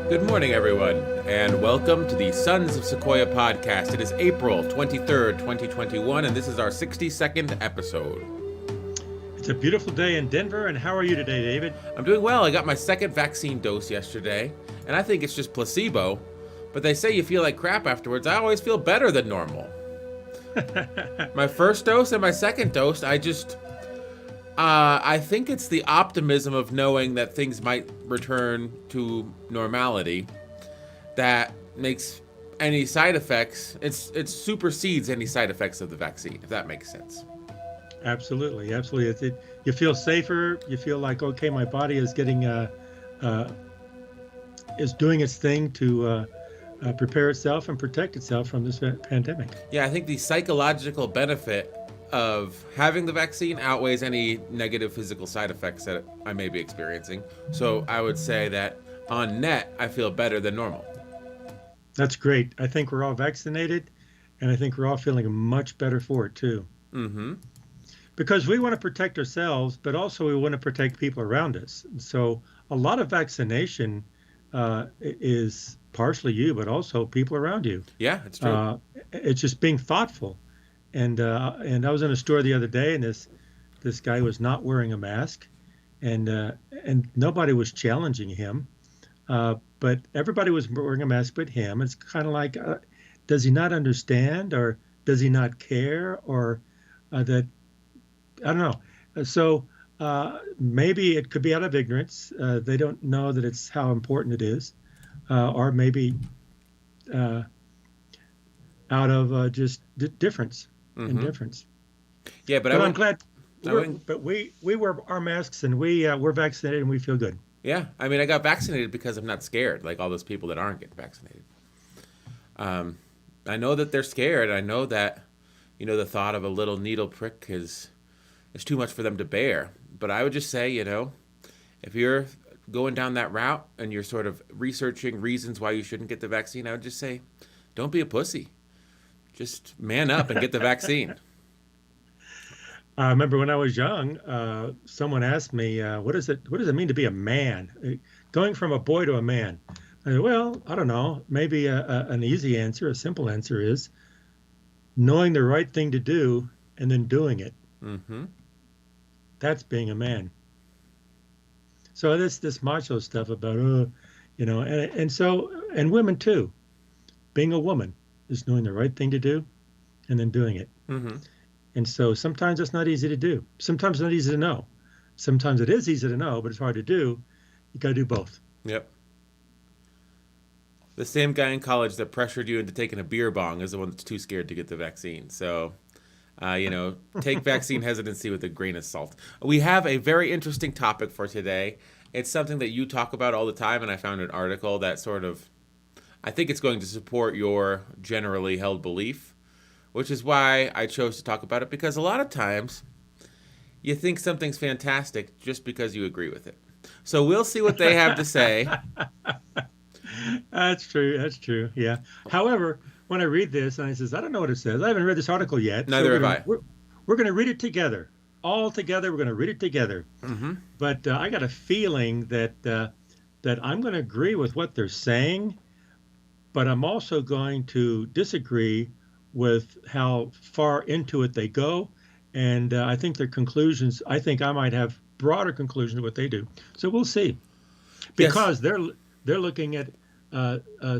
Good morning, everyone, and welcome to the Sons of Sequoia podcast. It is April 23rd, 2021, and this is our 62nd episode. It's a beautiful day in Denver, and how are you today, David? I'm doing well. I got my second vaccine dose yesterday, and I think it's just placebo, but they say you feel like crap afterwards. I always feel better than normal. My first dose and my second dose, I think it's the optimism of knowing that things might return to normality that makes any side effects, it supersedes any side effects of the vaccine, if that makes sense. Absolutely. You feel safer. You feel like, okay, my body is getting, is doing its thing to prepare itself and protect itself from this pandemic. Yeah, I think the psychological benefit of having the vaccine outweighs any negative physical side effects that I may be experiencing. So I would say that on net, I feel better than normal. That's great. I think we're all vaccinated, and I think we're all feeling much better for it too. Mm-hmm. Because we want to protect ourselves, but also we want to protect people around us. So a lot of vaccination is partially you, but also people around you. Yeah, it's true. It's just being thoughtful. And I was in a store the other day, and this guy was not wearing a mask, and nobody was challenging him, but everybody was wearing a mask but him. It's kind of like, does he not understand, or does he not care, or that I don't know. So maybe it could be out of ignorance. They don't know that it's how important it is, or maybe out of just difference. Indifference. Yeah, but I'm glad. But we wear our masks, and we're vaccinated, and we feel good. Yeah, I mean, I got vaccinated because I'm not scared, like all those people that aren't getting vaccinated. I know that they're scared. I know that, the thought of a little needle prick is too much for them to bear. But I would just say, if you're going down that route and you're sort of researching reasons why you shouldn't get the vaccine, I would just say, don't be a pussy. Just man up and get the vaccine. I remember when I was young, someone asked me, what does it mean to be a man? Going from a boy to a man. I said, well, I don't know. Maybe an easy answer, a simple answer is knowing the right thing to do and then doing it. Mm-hmm. That's being a man. So this macho stuff about, and women too. Being a woman is knowing the right thing to do and then doing it. Mm-hmm. And so sometimes it's not easy to do. Sometimes it's not easy to know. Sometimes it is easy to know, but it's hard to do. You got to do both. Yep. The same guy in college that pressured you into taking a beer bong is the one that's too scared to get the vaccine. So, take vaccine hesitancy with a grain of salt. We have a very interesting topic for today. It's something that you talk about all the time, and I found an article that I think it's going to support your generally held belief, which is why I chose to talk about it, because a lot of times you think something's fantastic just because you agree with it. So we'll see what they have to say. That's true. Yeah. However, when I read this, and I says, I don't know what it says. I haven't read this article yet. Neither have I. We're going to read it together. All together, we're going to read it together. Mm-hmm. But I got a feeling that I'm going to agree with what they're saying, but I'm also going to disagree with how far into it they go. And I think their conclusions, I think I might have broader conclusions of what they do. So we'll see. Because they're looking at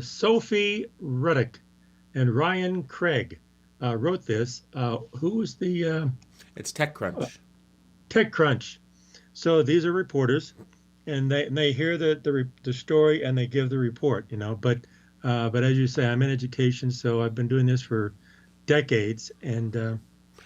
Sophie Ruddock and Ryan Craig wrote this. Who was the... It's TechCrunch. TechCrunch. So these are reporters, and they hear the story and they give the report, But as you say, I'm in education, so I've been doing this for decades, and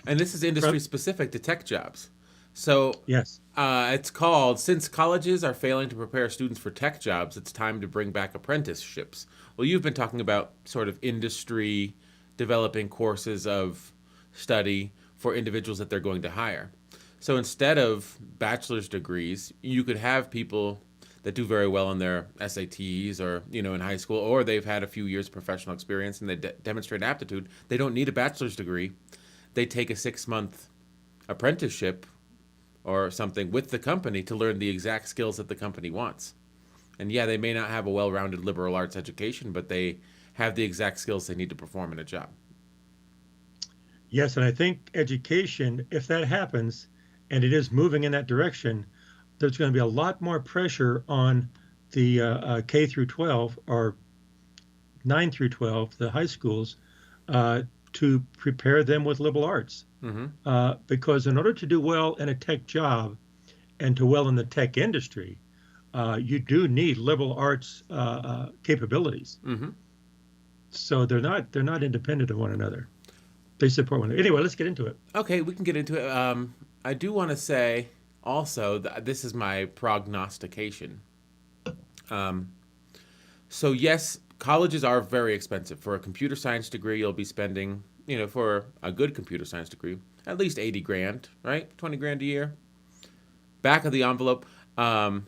this is industry specific to tech jobs. So yes, it's called "Since Colleges Are Failing to Prepare Students for Tech Jobs, It's Time to Bring Back Apprenticeships." Well, you've been talking about sort of industry developing courses of study for individuals that they're going to hire. So instead of bachelor's degrees, you could have people that do very well on their SATs or, in high school, or they've had a few years of professional experience and they demonstrate aptitude. They don't need a bachelor's degree. They take a 6-month apprenticeship or something with the company to learn the exact skills that the company wants. And yeah, they may not have a well-rounded liberal arts education, but they have the exact skills they need to perform in a job. Yes, and I think education, if that happens, and it is moving in that direction, there's going to be a lot more pressure on the K through 12 or 9 through 12, the high schools, to prepare them with liberal arts. Mm-hmm. Because in order to do well in a tech job and to well in the tech industry, you do need liberal arts capabilities. Mm-hmm. So they're not independent of one another. They support one another. Anyway, let's get into it. Okay, we can get into it. I do want to say also that this is my prognostication. So yes, colleges are very expensive. For a computer science degree, you'll be spending, for a good computer science degree, at least 80 grand, right? 20 grand a year. Back of the envelope. At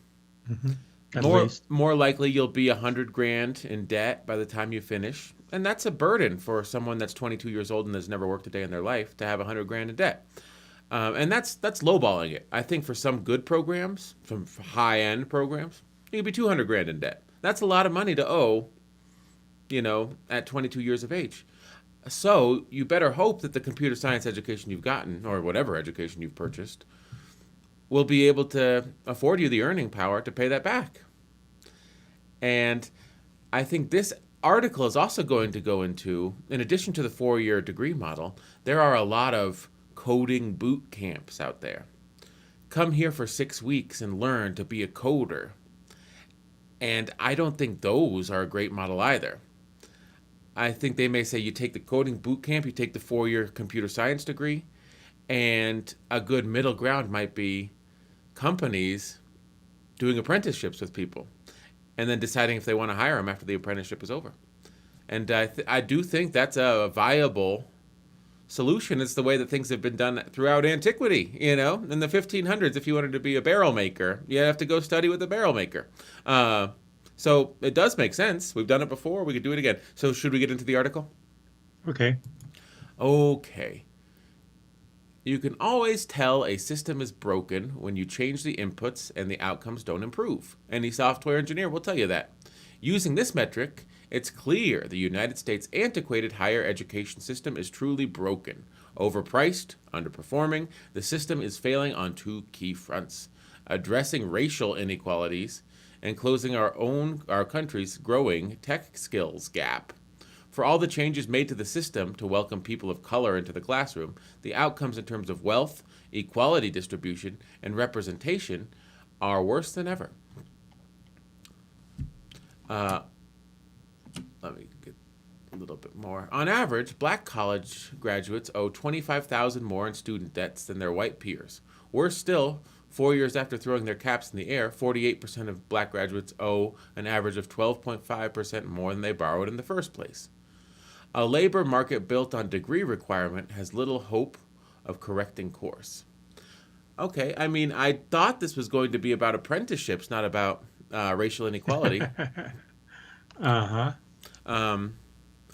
more least. more likely you'll be 100 grand in debt by the time you finish. And that's a burden for someone that's 22 years old and has never worked a day in their life to have 100 grand in debt. And that's lowballing it. I think for some good programs, some high-end programs, you could be 200 grand in debt. That's a lot of money to owe, at 22 years of age. So you better hope that the computer science education you've gotten, or whatever education you've purchased, will be able to afford you the earning power to pay that back. And I think this article is also going to go into, in addition to the 4-year degree model, there are a lot of coding boot camps out there. Come here for 6 weeks and learn to be a coder. And I don't think those are a great model either. I think they may say you take the coding boot camp, you take the 4-year computer science degree, and a good middle ground might be companies doing apprenticeships with people and then deciding if they want to hire them after the apprenticeship is over. And I do think that's a viable solution. It's the way that things have been done throughout antiquity. In the 1500s, if you wanted to be a barrel maker, you have to go study with a barrel maker. So it does make sense. We've done it before. We could do it again. So should we get into the article? Okay. Okay. You can always tell a system is broken when you change the inputs and the outcomes don't improve. Any software engineer will tell you that. Using this metric, it's clear the United States' antiquated higher education system is truly broken. Overpriced, underperforming, the system is failing on 2 key fronts: addressing racial inequalities and closing our country's growing tech skills gap. For all the changes made to the system to welcome people of color into the classroom, the outcomes in terms of wealth, equality distribution, and representation are worse than ever. Let me get a little bit more. On average, black college graduates owe $25,000 more in student debts than their white peers. Worse still, 4 years after throwing their caps in the air, 48% of black graduates owe an average of 12.5% more than they borrowed in the first place. A labor market built on degree requirement has little hope of correcting course. Okay, I thought this was going to be about apprenticeships, not about racial inequality. Uh-huh.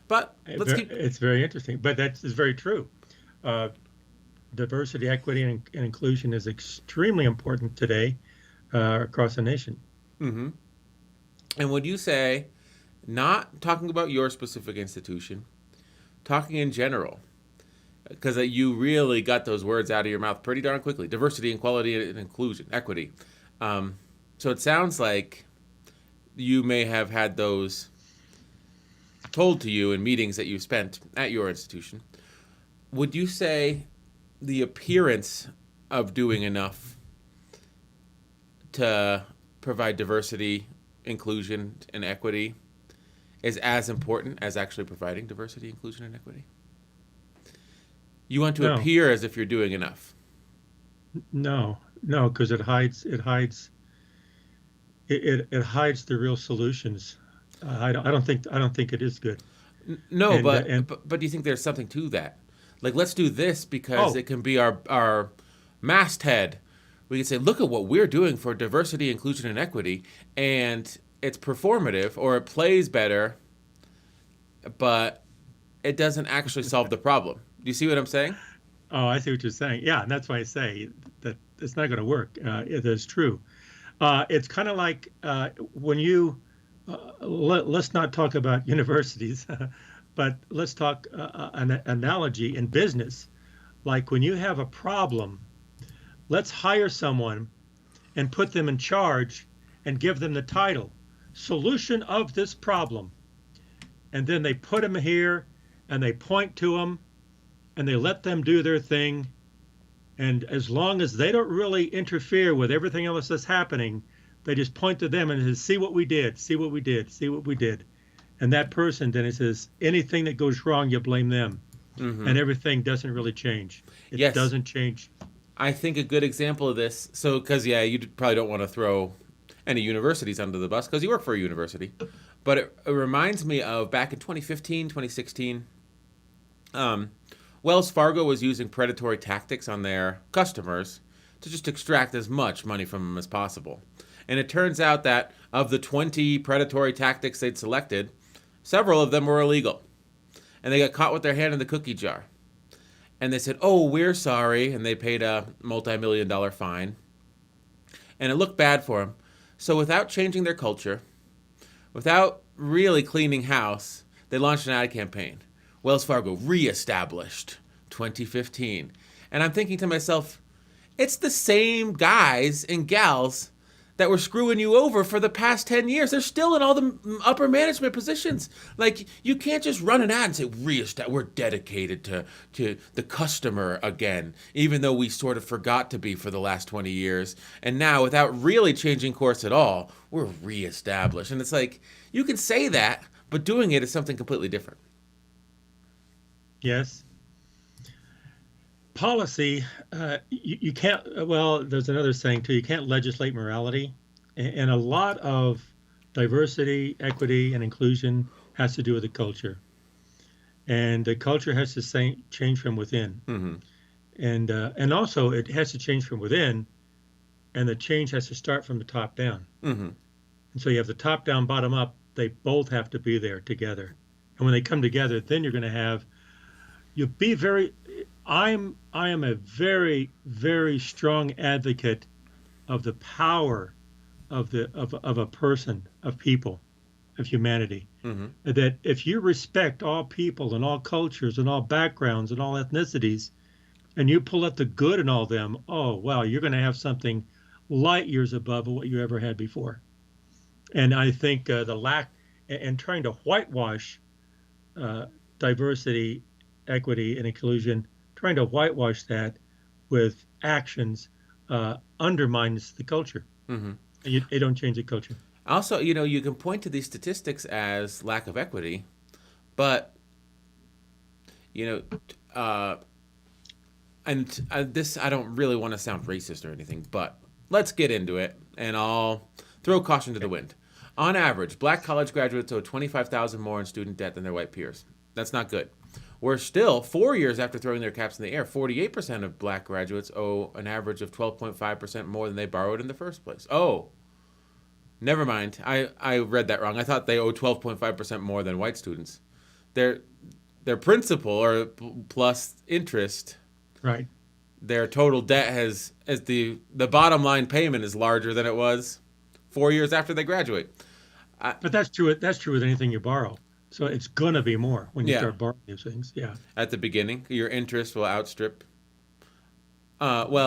But let's keep... It's very interesting, but that is very true. Diversity, equity, and inclusion is extremely important today across the nation. Mm-hmm. And would you say, not talking about your specific institution, talking in general, because you really got those words out of your mouth pretty darn quickly: diversity, equality, and inclusion, equity. So it sounds like you may have had those told to you in meetings that you spent at your institution. Would you say the appearance of doing enough to provide diversity, inclusion, and equity is as important as actually providing diversity, inclusion, and equity? You want to No. appear as if you're doing enough. No, because it hides the real solutions. I don't think it is good. No, And, but do you think there's something to that? Like, let's do this because Oh. it can be our masthead. We can say, look at what we're doing for diversity, inclusion, and equity, and it's performative or it plays better, but it doesn't actually solve the problem. Do you see what I'm saying? Oh, I see what you're saying. Yeah, and that's why I say that it's not going to work. It is true. It's kind of like when you let's not talk about universities, but let's talk an analogy in business. Like when you have a problem, let's hire someone and put them in charge and give them the title, solution of this problem. And then they put them here and they point to them and they let them do their thing. And as long as they don't really interfere with everything else that's happening, they just point to them and says, see what we did, see what we did, see what we did. And that person then it says, anything that goes wrong, you blame them. And everything doesn't really change. It Yes. doesn't change. I think a good example of this, so because, yeah, you probably don't want to throw any universities under the bus because you work for a university, but it reminds me of back in 2015, 2016, Wells Fargo was using predatory tactics on their customers to just extract as much money from them as possible. And it turns out that of the 20 predatory tactics they'd selected, several of them were illegal. And they got caught with their hand in the cookie jar. And they said, oh, we're sorry. And they paid a multi-million-dollar fine. And it looked bad for them. So without changing their culture, without really cleaning house, they launched an ad campaign. Wells Fargo reestablished 2015. And I'm thinking to myself, it's the same guys and gals that were screwing you over for the past 10 years. They're still in all the upper management positions. Like, you can't just run an ad and say, we're dedicated to the customer again, even though we sort of forgot to be for the last 20 years. And now, without really changing course at all, we're reestablished. And it's like, you can say that, but doing it is something completely different. Yes. Policy, you can't, well, there's another saying too, you can't legislate morality. And a lot of diversity, equity, and inclusion has to do with the culture. And the culture has to change from within. And also it has to change from within, and the change has to start from the top down. And so you have the top down, bottom up, they both have to be there together. And when they come together, then you're going to have, I am a very, very strong advocate of the power of a person, of people, of humanity. That if you respect all people and all cultures and all backgrounds and all ethnicities, and you pull out the good in all them, oh wow, you're going to have something light years above what you ever had before. And I think the lack and trying to whitewash diversity, equity, and inclusion, trying to whitewash that with actions undermines the culture. They don't change the culture. Also, you can point to these statistics as lack of equity, but, this, I don't really want to sound racist or anything, but let's get into it, and I'll throw caution to the wind. On average, black college graduates owe $25,000 more in student debt than their white peers. That's not good. We're still, 4 years after throwing their caps in the air, 48% of black graduates owe an average of 12.5% more than they borrowed in the first place. Oh, never mind. I read that wrong. I thought they owe 12.5% more than white students. Their principal or plus interest, right? Their total debt has, as the bottom line payment is larger than it was 4 years after they graduate. But that's true. That's true with anything you borrow. So it's going to be more when you start borrowing these things. Yeah. At the beginning, your interest will outstrip. Okay,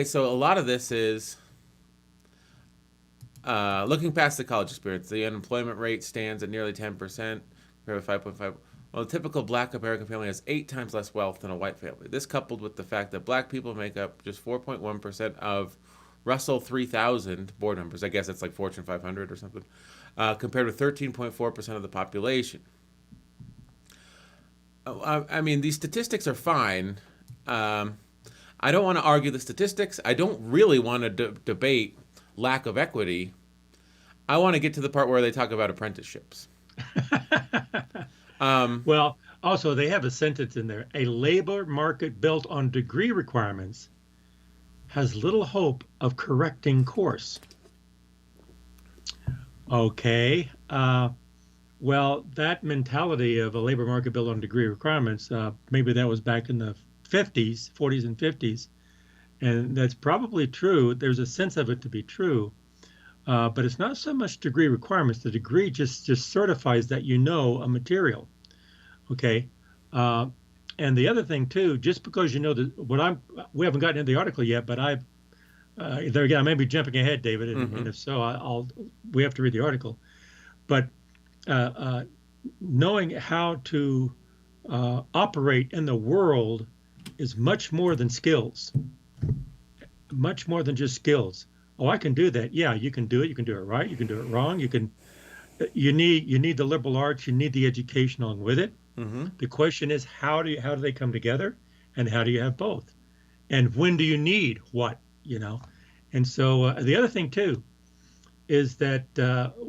so a lot of this is looking past the college experience. The unemployment rate stands at nearly 10%, compared with 5.5. Well, a typical black American family has 8 times less wealth than a white family. This coupled with the fact that black people make up just 4.1% of Russell 3000 board members. I guess it's like Fortune 500 or something. Compared with 13.4% of the population. I mean, these statistics are fine. I don't want to argue the statistics. I don't really want to debate lack of equity. I want to get to the part where they talk about apprenticeships. Well, also, they have a sentence in there. A labor market built on degree requirements has little hope of correcting course. Okay. Well, that mentality of a labor market built on degree requirements, maybe that was back in the 40s and 50s. And that's probably true. There's a sense of it to be true, but it's not so much degree requirements. The degree just certifies that you know a material. Okay. Uh, and the other thing too, just because you know we haven't gotten into the article yet, but there again, I may be jumping ahead, David, and if so, we have to read the article. But uh, uh, knowing how to operate in the world is much more than skills, much more than just skills. Oh, I can do that. Yeah, you can do it. You can do it right. You can do it wrong. You need the liberal arts. You need the education along with it. Mm-hmm. The question is how do they come together, and how do you have both, and when do you need what, And so the other thing too is that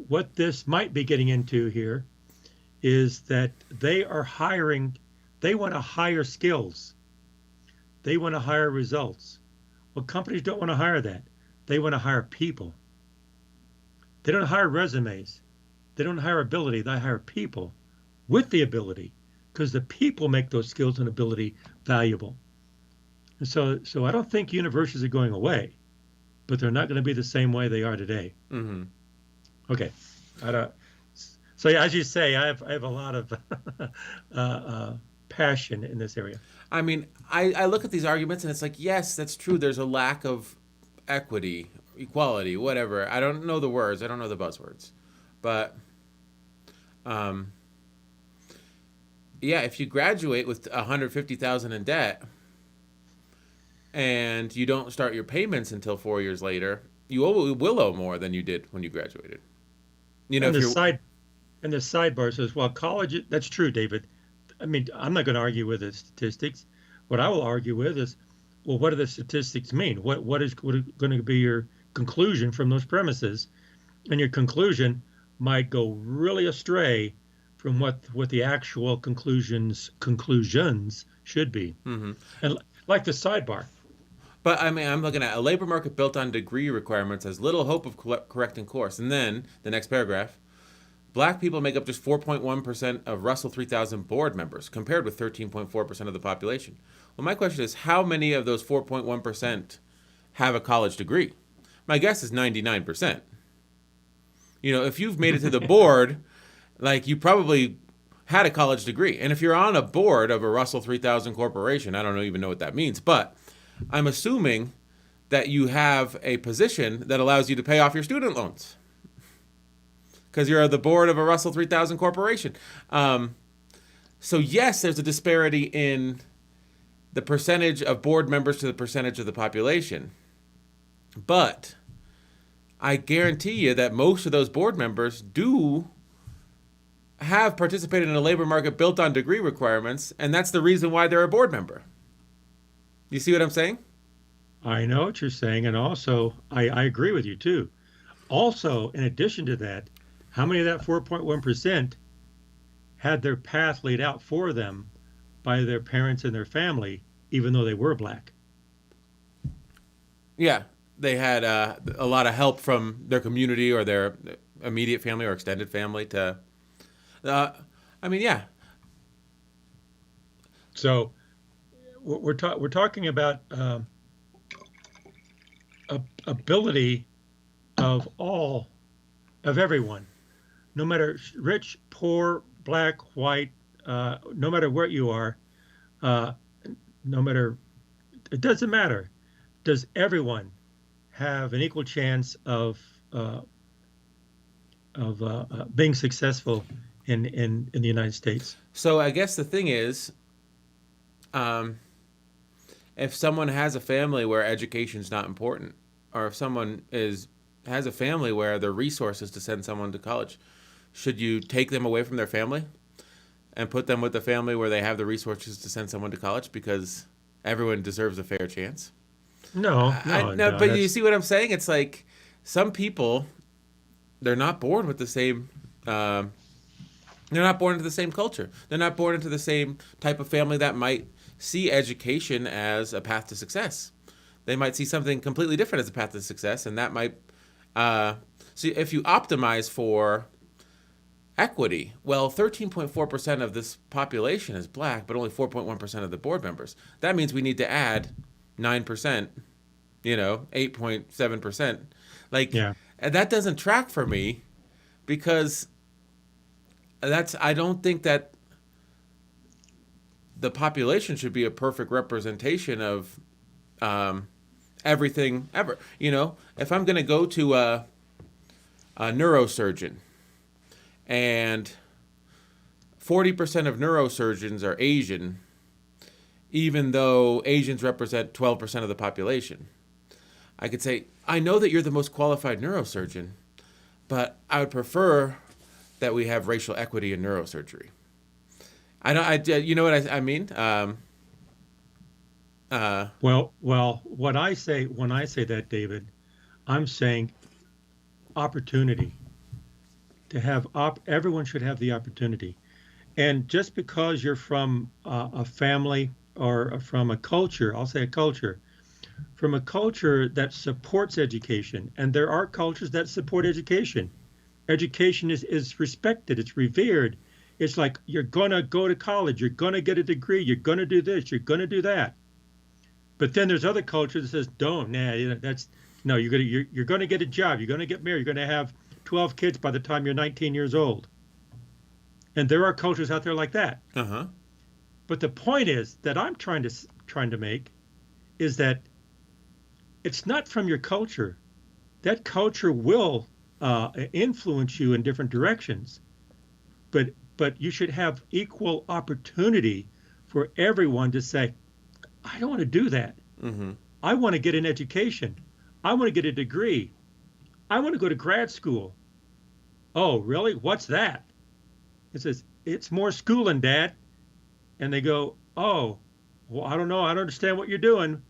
what this might be getting into here is that they are hiring. They want to hire skills. They want to hire results. Well, companies don't want to hire that. They want to hire people. They don't hire resumes. They don't hire ability. They hire people with the ability, because the people make those skills and ability valuable. And so I don't think universities are going away, but they're not going to be the same way they are today. Mm-hmm. Okay. So yeah, as you say, I have a lot of passion in this area. I mean, I look at these arguments and it's like, yes, that's true. There's a lack of equity, equality, whatever. I don't know the words. I don't know the buzzwords. But, yeah, if you graduate with $150,000 in debt and you don't start your payments until 4 years later, you will owe more than you did when you graduated. And the sidebar says, well, college, that's true, David. I mean, I'm not going to argue with the statistics. What I will argue with is, well, what do the statistics mean? What is going to be your conclusion from those premises? And your conclusion might go really astray from what the actual conclusions should be. Mm-hmm. And like the sidebar. But I mean, I'm looking at a labor market built on degree requirements has little hope of correcting course. And then the next paragraph. Black people make up just 4.1% of Russell 3000 board members, compared with 13.4% of the population. Well, my question is, how many of those 4.1% have a college degree? My guess is 99%. If you've made it to the board, like, you probably had a college degree. And if you're on a board of a Russell 3000 corporation, I don't even know what that means, but I'm assuming that you have a position that allows you to pay off your student loans, because you're the board of a Russell 3000 corporation. So yes, there's a disparity in the percentage of board members to the percentage of the population. But I guarantee you that most of those board members do have participated in a labor market built on degree requirements, and that's the reason why they're a board member. You see what I'm saying? I know what you're saying, and also I agree with you too. Also, in addition to that, how many of that 4.1% had their path laid out for them by their parents and their family, even though they were black? Yeah, they had a lot of help from their community or their immediate family or extended family to, yeah. So we're talking about ability of everyone. No matter rich, poor, black, white, no matter where you are, it doesn't matter. Does everyone have an equal chance of being successful in the United States? So I guess the thing is, if someone has a family where education's not important, or if someone has a family where the resources to send someone to college, should you take them away from their family and put them with a family where they have the resources to send someone to college, because everyone deserves a fair chance? No, but you see what I'm saying? It's like some people, they're not born with the same. They're not born into the same culture. They're not born into the same type of family that might see education as a path to success. They might see something completely different as a path to success, and that might. So if you optimize for equity, well, 13.4% of this population is black, but only 4.1% of the board members. That means we need to add 9% 8.7%. Like, Yeah. and that doesn't track for me because I don't think that the population should be a perfect representation of everything ever. If I'm going to go to a neurosurgeon and 40% of neurosurgeons are Asian, even though Asians represent 12% of the population, I could say, I know that you're the most qualified neurosurgeon, but I would prefer that we have racial equity in neurosurgery. You know what I mean? Well, what I say when I say that, David, I'm saying opportunity to have everyone should have the opportunity. And just because you're from a family or from a culture, I'll say a culture, from a culture that supports education, and there are cultures that support education. Education is respected, it's revered. It's like you're gonna go to college, you're gonna get a degree, you're gonna do this, you're gonna do that. But then there's other cultures that says, don't, nah, that's no, you're gonna get a job, you're gonna get married, you're gonna have 12 kids by the time you're 19 years old. And there are cultures out there like that. Uh-huh. But the point is that I'm trying to make is that it's not from your culture. That culture will influence you in different directions, but you should have equal opportunity for everyone to say, I don't want to do that. Mm-hmm. I want to get an education. I want to get a degree. I want to go to grad school. Oh, really? What's that? It says, it's more schooling, Dad. And they go, oh, well, I don't know. I don't understand what you're doing.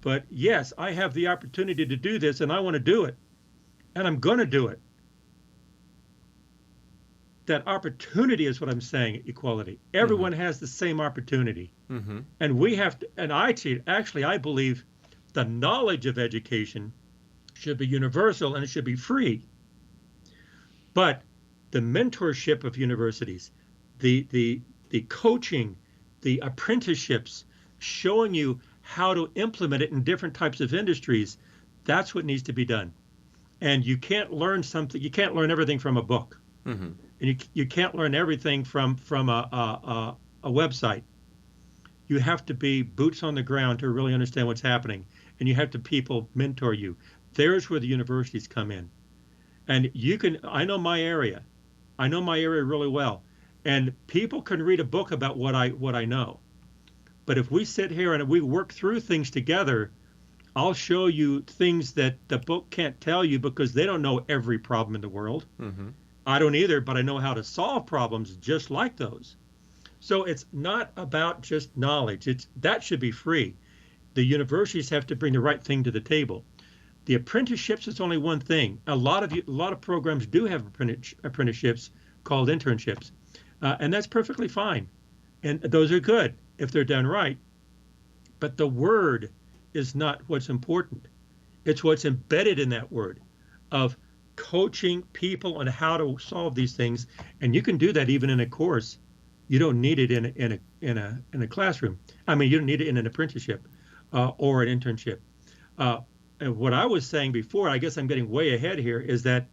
But yes, I have the opportunity to do this and I want to do it. And I'm going to do it. That opportunity is what I'm saying, equality. Everyone has the same opportunity. Mm-hmm. And we have to, and I believe the knowledge of education should be universal and it should be free. But the mentorship of universities, the coaching, the apprenticeships, showing you how to implement it in different types of industries, that's what needs to be done. And you can't learn everything from a book. Mm-hmm. And you can't learn everything from a website. You have to be boots on the ground to really understand what's happening. And you have to people mentor you. There's where the universities come in. And I know my area. I know my area really well. And people can read a book about what I know. But if we sit here and we work through things together, I'll show you things that the book can't tell you because they don't know every problem in the world. Mm-hmm. I don't either, but I know how to solve problems just like those. So it's not about just knowledge. That should be free. The universities have to bring the right thing to the table. The apprenticeships is only one thing. A lot of programs do have apprenticeships called internships, and that's perfectly fine. And those are good if they're done right. But the word is not what's important. It's what's embedded in that word of coaching people on how to solve these things. And you can do that even in a course. You don't need it in a classroom. I mean, you don't need it in an apprenticeship or an internship. And what I was saying before, I guess I'm getting way ahead here, is that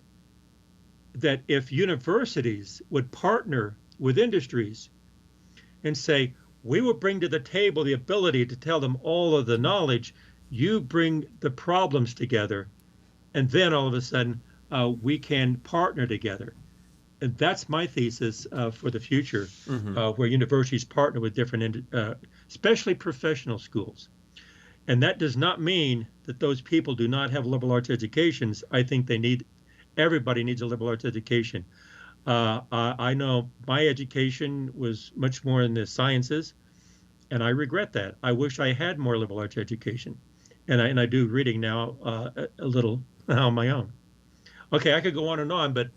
if universities would partner with industries and say, we will bring to the table the ability to tell them all of the knowledge, you bring the problems together, and then all of a sudden we can partner together. And that's my thesis for the future, where universities partner with different, especially professional schools. And that does not mean that those people do not have liberal arts educations. I think everybody needs a liberal arts education. I know my education was much more in the sciences, and I regret that. I wish I had more liberal arts education. And I do reading now a little on my own. Okay, I could go on, but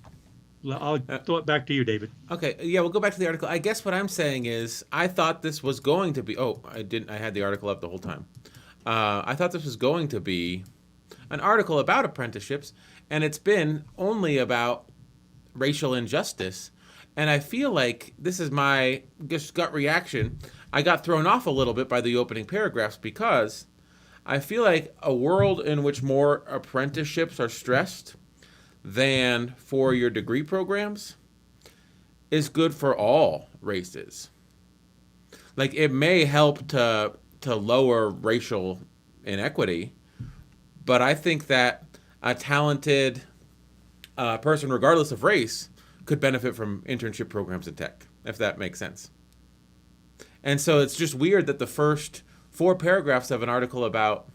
I'll throw it back to you, David. Okay, yeah, we'll go back to the article. I guess what I'm saying is I thought this was going to be... Oh, I didn't. I had the article up the whole time. I thought this was going to be an article about apprenticeships, and it's been only about racial injustice. And I feel like this is my just gut reaction. I got thrown off a little bit by the opening paragraphs because I feel like a world in which more apprenticeships are stressed than four-year degree programs is good for all races. Like it may help to lower racial inequity, but I think that a talented person, regardless of race, could benefit from internship programs in tech, if that makes sense. And so it's just weird that the first 4 paragraphs of an article about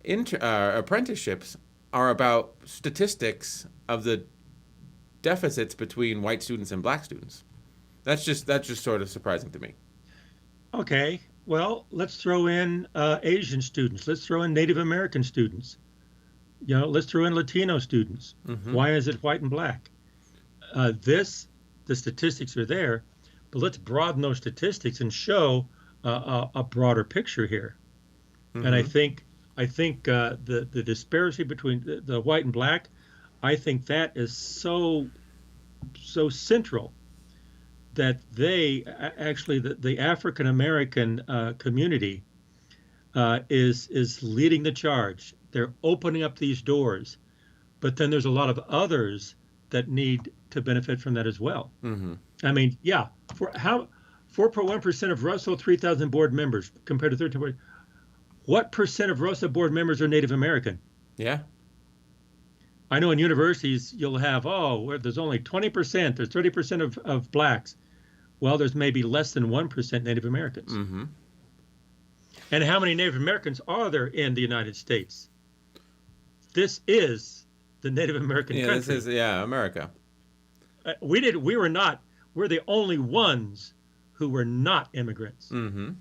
apprenticeships are about statistics of the deficits between white students and black students. That's just sort of surprising to me. Okay, well, let's throw in Asian students. Let's throw in Native American students. Let's throw in Latino students. Mm-hmm. Why is it white and black? The statistics are there, but let's broaden those statistics and show a broader picture here. Mm-hmm. And the disparity between the white and black, I think that is so central that they actually the African American community is leading the charge. They're opening up these doors, but then there's a lot of others that need to benefit from that as well. Mm-hmm. I mean, yeah, 4.1% of Russell 3,000 board members compared to 13 board. What percent of Russell board members are Native American? Yeah. I know in universities you'll have, there's only 20%, there's 30% of blacks. Well, there's maybe less than 1% Native Americans. Mm-hmm. And how many Native Americans are there in the United States? This is the Native American country. This is America. We're the only ones who were not immigrants. Mm-hmm.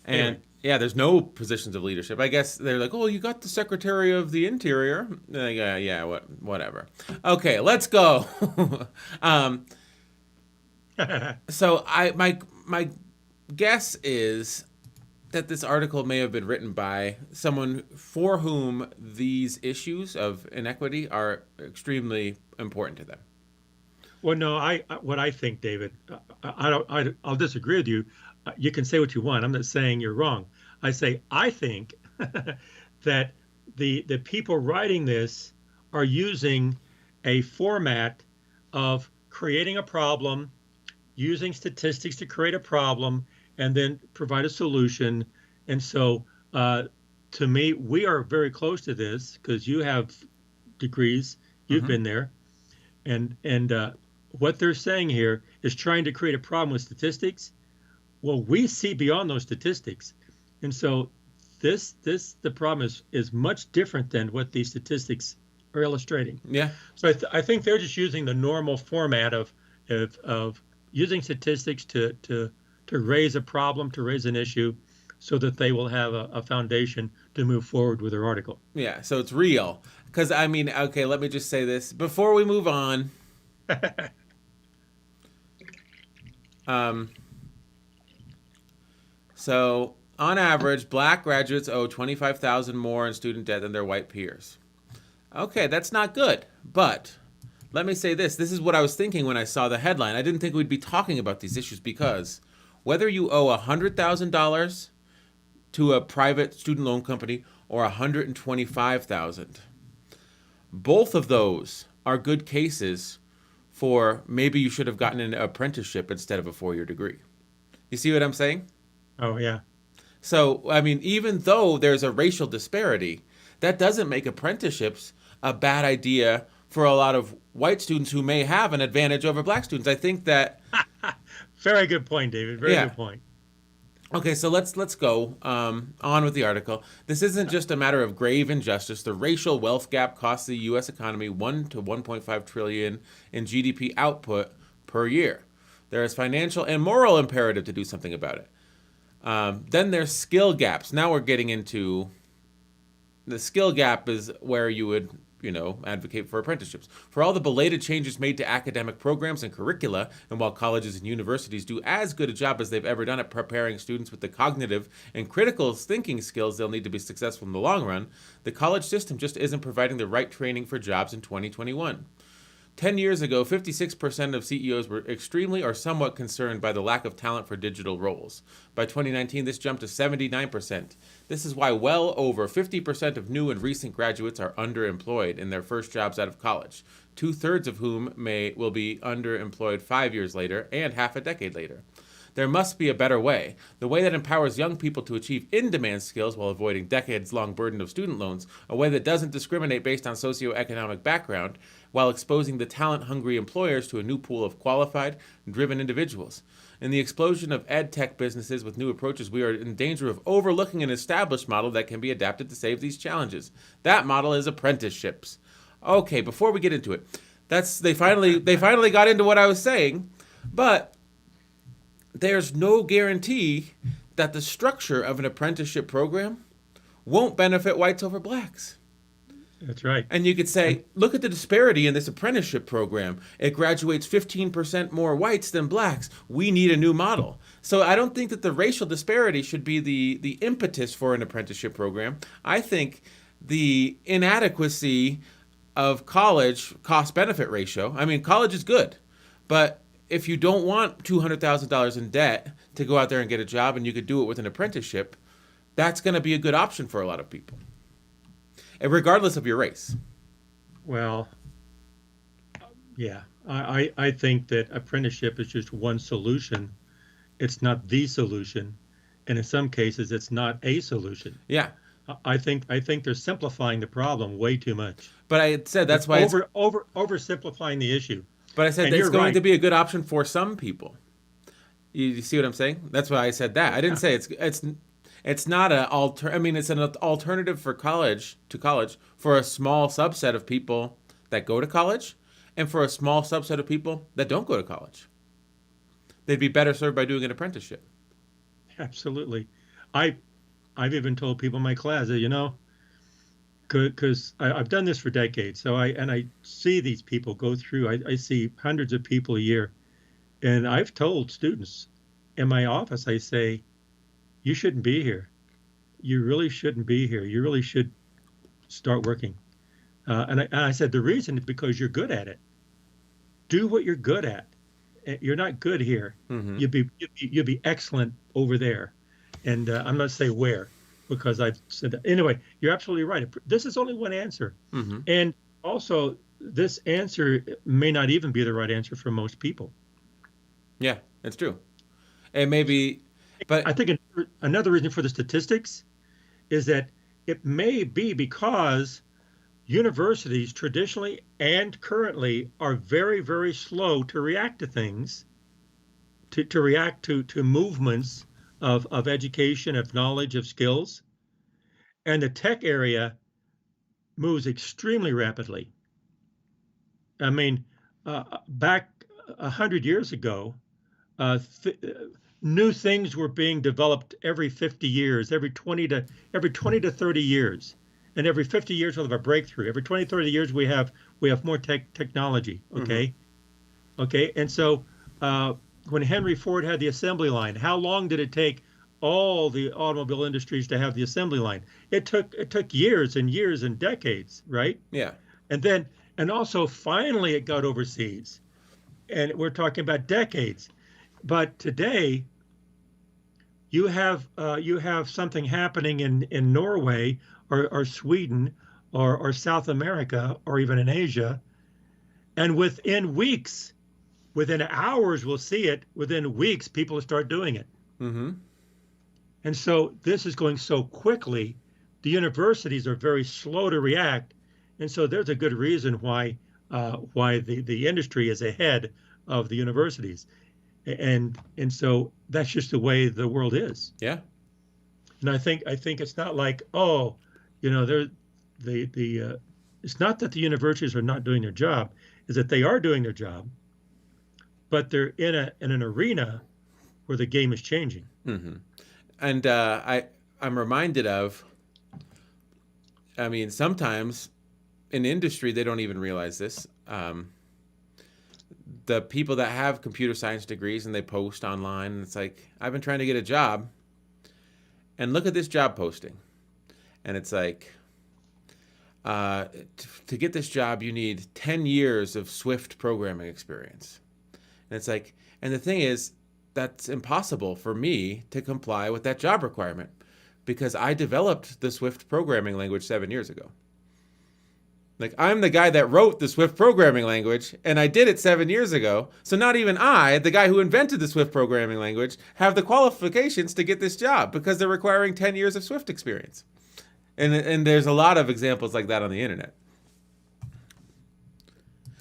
And Anyway. there's no positions of leadership. I guess they're like, oh, you got the Secretary of the Interior. Whatever. Okay, let's go. So my guess is that this article may have been written by someone for whom these issues of inequity are extremely important to them. Well, no, what I think, David, I'll disagree with you. You can say what you want. I'm not saying you're wrong. I think that the people writing this are using a format of creating a problem, using statistics to create a problem, and then provide a solution. And so, to me, we are very close to this because you have degrees, you've been there, and what they're saying here is trying to create a problem with statistics. Well, we see beyond those statistics, and so the problem is much different than what these statistics are illustrating. Yeah. So I think they're just using the normal format of using statistics to raise a problem, to raise an issue, so that they will have a foundation to move forward with their article. Yeah, so it's real. Because, okay, let me just say this. Before we move on, so on average, black graduates owe $25,000 more in student debt than their white peers. Okay, that's not good, but let me say this. This is what I was thinking when I saw the headline. I didn't think we'd be talking about these issues because whether you owe $100,000 to a private student loan company or $125,000, both of those are good cases for maybe you should have gotten an apprenticeship instead of a 4-year degree. You see what I'm saying? Oh, yeah. So, even though there's a racial disparity, that doesn't make apprenticeships a bad idea for a lot of white students who may have an advantage over black students. I think that... Very good point, David. Very good point. Okay, so let's go on with the article. This isn't just a matter of grave injustice. The racial wealth gap costs the U.S. economy $1 to $1.5 trillion in GDP output per year. There is financial and moral imperative to do something about it. Then there's skill gaps. Now we're getting into the skill gap is where you would advocate for apprenticeships. For all the belated changes made to academic programs and curricula, and while colleges and universities do as good a job as they've ever done at preparing students with the cognitive and critical thinking skills they'll need to be successful in the long run, the college system just isn't providing the right training for jobs in 2021. 10 years ago, 56% of CEOs were extremely or somewhat concerned by the lack of talent for digital roles. By 2019, this jumped to 79%. This is why well over 50% of new and recent graduates are underemployed in their first jobs out of college, two-thirds of whom will be underemployed 5 years later and half a decade later. There must be a better way, the way that empowers young people to achieve in-demand skills while avoiding decades-long burden of student loans, a way that doesn't discriminate based on socioeconomic background, while exposing the talent-hungry employers to a new pool of qualified, driven individuals. In the explosion of ed tech businesses with new approaches, we are in danger of overlooking an established model that can be adapted to save these challenges. That model is apprenticeships. Okay, before we get into it, they finally got into what I was saying, but there's no guarantee that the structure of an apprenticeship program won't benefit whites over blacks. That's right. And you could say, look at the disparity in this apprenticeship program. It graduates 15% more whites than blacks. We need a new model. So I don't think that the racial disparity should be the impetus for an apprenticeship program. I think the inadequacy of college cost-benefit ratio. I mean, college is good, but if you don't want $200,000 in debt to go out there and get a job and you could do it with an apprenticeship, that's going to be a good option for a lot of people, and regardless of your race. Well, yeah, I think that apprenticeship is just one solution. It's not the solution, and in some cases, it's not a solution. Yeah. I think they're simplifying the problem way too much. But I said that's why oversimplifying the issue. But I said it's going to be a good option for some people. You see what I'm saying? That's why I said that. I didn't say it's not it's an alternative for college for a small subset of people that go to college, and for a small subset of people that don't go to college. They'd be better served by doing an apprenticeship. Absolutely. I've even told people in my class that, because I've done this for decades. So I see these people go through. I see hundreds of people a year, and I've told students in my office, I say, you shouldn't be here. You really shouldn't be here. You really should start working. And I said the reason is because you're good at it. Do what you're good at. You're not good here. Mm-hmm. You'd be excellent over there. And I'm not say where, because I've said that. Anyway, you're absolutely right. This is only one answer. Mm-hmm. And also, this answer may not even be the right answer for most people. Yeah, it's true. It may be, but I think another reason for the statistics is that it may be because universities traditionally and currently are very, very slow to react to things, to react to movements of education, of knowledge, of skills. And the tech area moves extremely rapidly. I mean, back 100 years ago, new things were being developed every 50 years, every 20 to 30 years. And every 50 years we'll have a breakthrough. Every 20, 30 years we have more technology, okay? Mm-hmm. Okay, and so when Henry Ford had the assembly line, how long did it take all the automobile industries to have the assembly line? It took years and years and decades, right? Yeah. And also finally it got overseas. And we're talking about decades. But today you have something happening in Norway or Sweden or South America or even in Asia, and within weeks, within hours we'll see it, within weeks people will start doing it. Mm-hmm. And so this is going so quickly, the universities are very slow to react, and so there's a good reason why the industry is ahead of the universities, and so that's just the way the world is. Yeah. And I think it's not like it's not that the universities are not doing their job, is that they are doing their job, but they're in an arena where the game is changing. Mm-hmm. And I'm reminded of, sometimes in industry, they don't even realize this. The people that have computer science degrees and they post online, and it's like, I've been trying to get a job, and look at this job posting. And it's like, to get this job, you need 10 years of Swift programming experience. And it's like, and the thing is, that's impossible for me to comply with that job requirement because I developed the Swift programming language 7 years ago. Like, I'm the guy that wrote the Swift programming language, and I did it 7 years ago. So not even I, the guy who invented the Swift programming language, have the qualifications to get this job because they're requiring 10 years of Swift experience. And there's a lot of examples like that on the internet.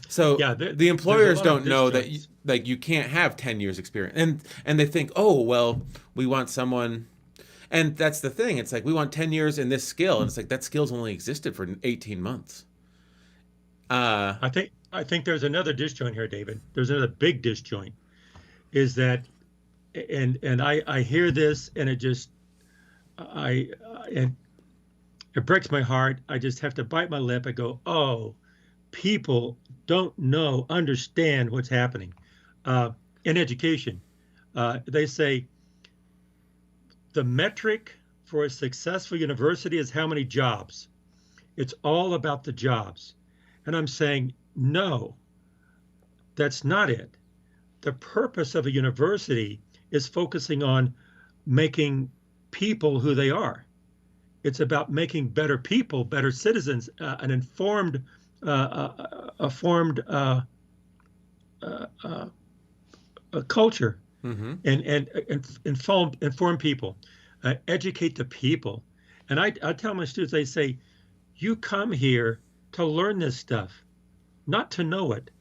So Yeah, the employers don't know that you can't have 10 years experience. And they think, oh, well, we want someone. And that's the thing. It's like, we want 10 years in this skill. And it's like, that skill's only existed for 18 months. I think there's another disjoint here, David. There's another big disjoint. Is that, and I hear this, and it breaks my heart. I just have to bite my lip and go, oh, people don't understand what's happening. In education, they say the metric for a successful university is how many jobs. It's all about the jobs. And I'm saying, no, that's not it. The purpose of a university is focusing on making people who they are. It's about making better people, better citizens, an informed, a culture, and inform people, educate the people. And I tell my students, I say, you come here to learn this stuff, not to know it,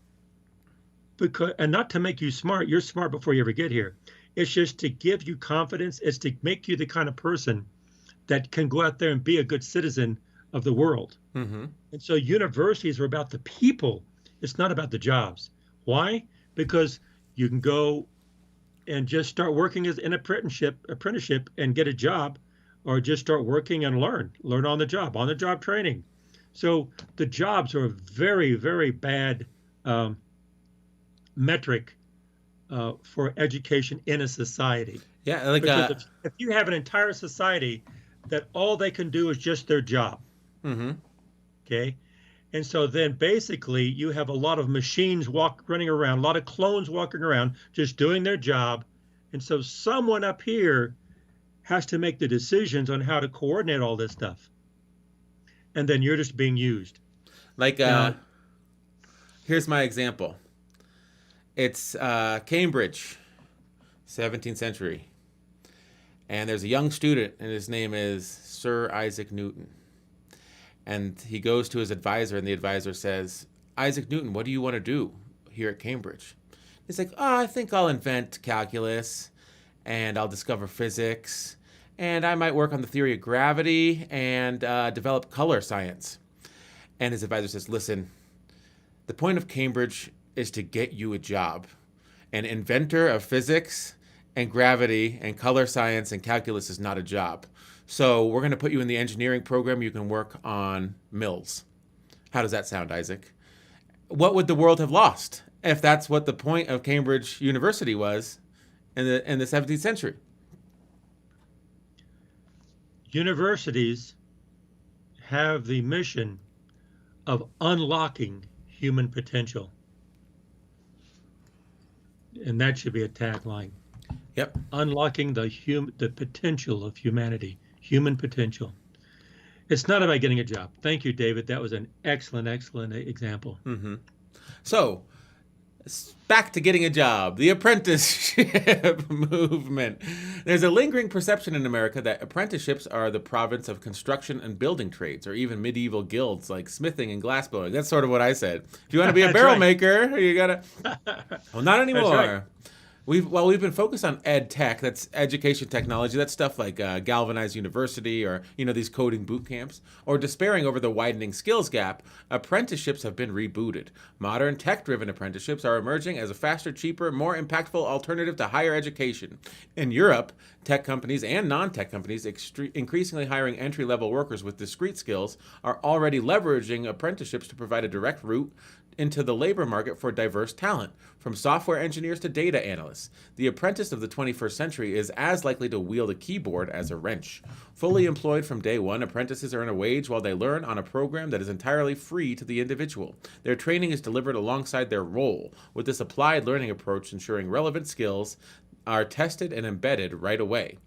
and not to make you smart. You're smart before you ever get here. It's just to give you confidence. It's to make you the kind of person that can go out there and be a good citizen of the world. And so universities are about the people. It's not about the jobs. Why? Because you can go and just start working as an apprenticeship and get a job, or just start working and learn on the job training. So the jobs are a very, very bad metric for education in a society. Yeah, like because if you have an entire society that all they can do is just their job, okay, and so then basically you have a lot of machines running around, a lot of clones walking around, just doing their job, and so someone up here has to make the decisions on how to coordinate all this stuff. And then you're just being used. Like, here's my example. It's Cambridge, 17th century. And there's a young student, and his name is Sir Isaac Newton. And he goes to his advisor, and the advisor says, Isaac Newton, what do you want to do here at Cambridge? He's like, oh, I think I'll invent calculus, and I'll discover physics, and I might work on the theory of gravity and develop color science. And his advisor says, listen, the point of Cambridge is to get you a job. An inventor of physics and gravity and color science and calculus is not a job. So we're going to put you in the engineering program. You can work on mills. How does that sound, Isaac? What would the world have lost if that's what the point of Cambridge University was in the 17th century? Universities have the mission of unlocking human potential. And that should be a tagline. Yep. Unlocking the potential of humanity, human potential. It's not about getting a job. Thank you, David. That was an excellent example. So, back to getting a job, the apprenticeship movement. There's a lingering perception in America that apprenticeships are the province of construction and building trades, or even medieval guilds like smithing and glassblowing. That's sort of what I said. If you want to be a barrel maker, you gotta. Well, not anymore. That's right. We've been focused on ed tech, that's education technology, that's stuff like Galvanize University or these coding boot camps, or despairing over the widening skills gap. Apprenticeships have been rebooted. Modern tech-driven apprenticeships are emerging as a faster, cheaper, more impactful alternative to higher education. In Europe, tech companies and non-tech companies increasingly hiring entry-level workers with discrete skills are already leveraging apprenticeships to provide a direct route into the labor market for diverse talent, from software engineers to data analysts. The apprentice of the 21st century is as likely to wield a keyboard as a wrench. Fully employed from day one, apprentices earn a wage while they learn on a program that is entirely free to the individual. Their training is delivered alongside their role, with this applied learning approach ensuring relevant skills are tested and embedded right away.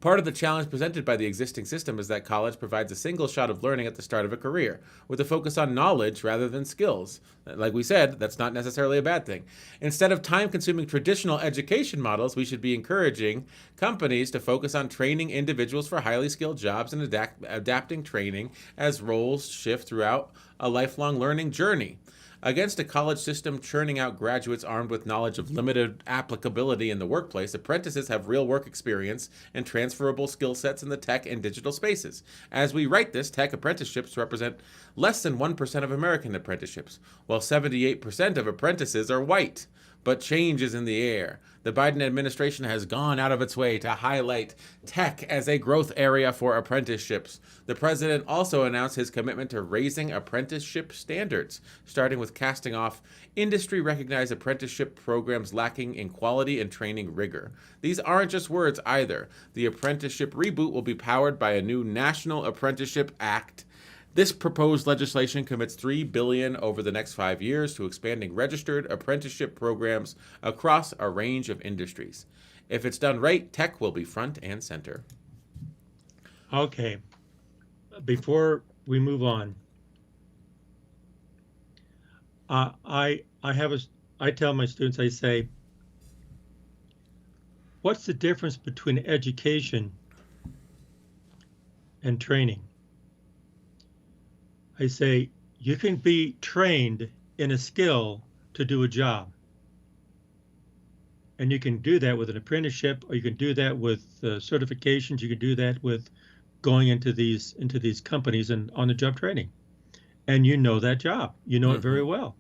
Part of the challenge presented by the existing system is that college provides a single shot of learning at the start of a career, with a focus on knowledge rather than skills. Like we said, that's not necessarily a bad thing. Instead of time-consuming traditional education models, we should be encouraging companies to focus on training individuals for highly skilled jobs and adapting training as roles shift throughout a lifelong learning journey. Against a college system churning out graduates armed with knowledge of limited applicability in the workplace, apprentices have real work experience and transferable skill sets in the tech and digital spaces. As we write this, tech apprenticeships represent less than 1% of American apprenticeships, while 78% of apprentices are white. But change is in the air. The Biden administration has gone out of its way to highlight tech as a growth area for apprenticeships. The president also announced his commitment to raising apprenticeship standards, starting with casting off industry-recognized apprenticeship programs lacking in quality and training rigor. These aren't just words either. The apprenticeship reboot will be powered by a new National Apprenticeship Act. This proposed legislation commits $3 billion over the next 5 years to expanding registered apprenticeship programs across a range of industries. If it's done right, tech will be front and center. Okay. Before we move on, I tell my students, I say, what's the difference between education and training? I say, you can be trained in a skill to do a job. And you can do that with an apprenticeship, or you can do that with certifications. You can do that with going into these companies and on-the-job training. And you know that job. You know it very well.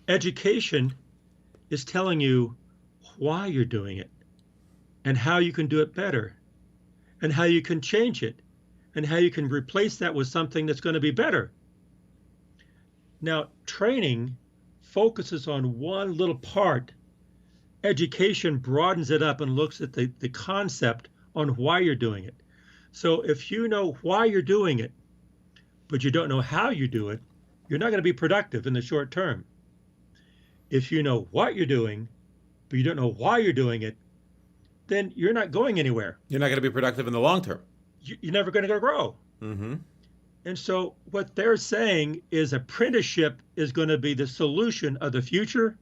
Education is telling you why you're doing it and how you can do it better and how you can change it and how you can replace that with something that's going to be better. Now, training focuses on one little part. Education broadens it up and looks at the concept on why you're doing it. So if you know why you're doing it, but you don't know how you do it, you're not going to be productive in the short term. If you know what you're doing, but you don't know why you're doing it, then you're not going anywhere. You're not going to be productive in the long term. You're never going to grow. Mm-hmm. And so what they're saying is apprenticeship is going to be the solution of the future.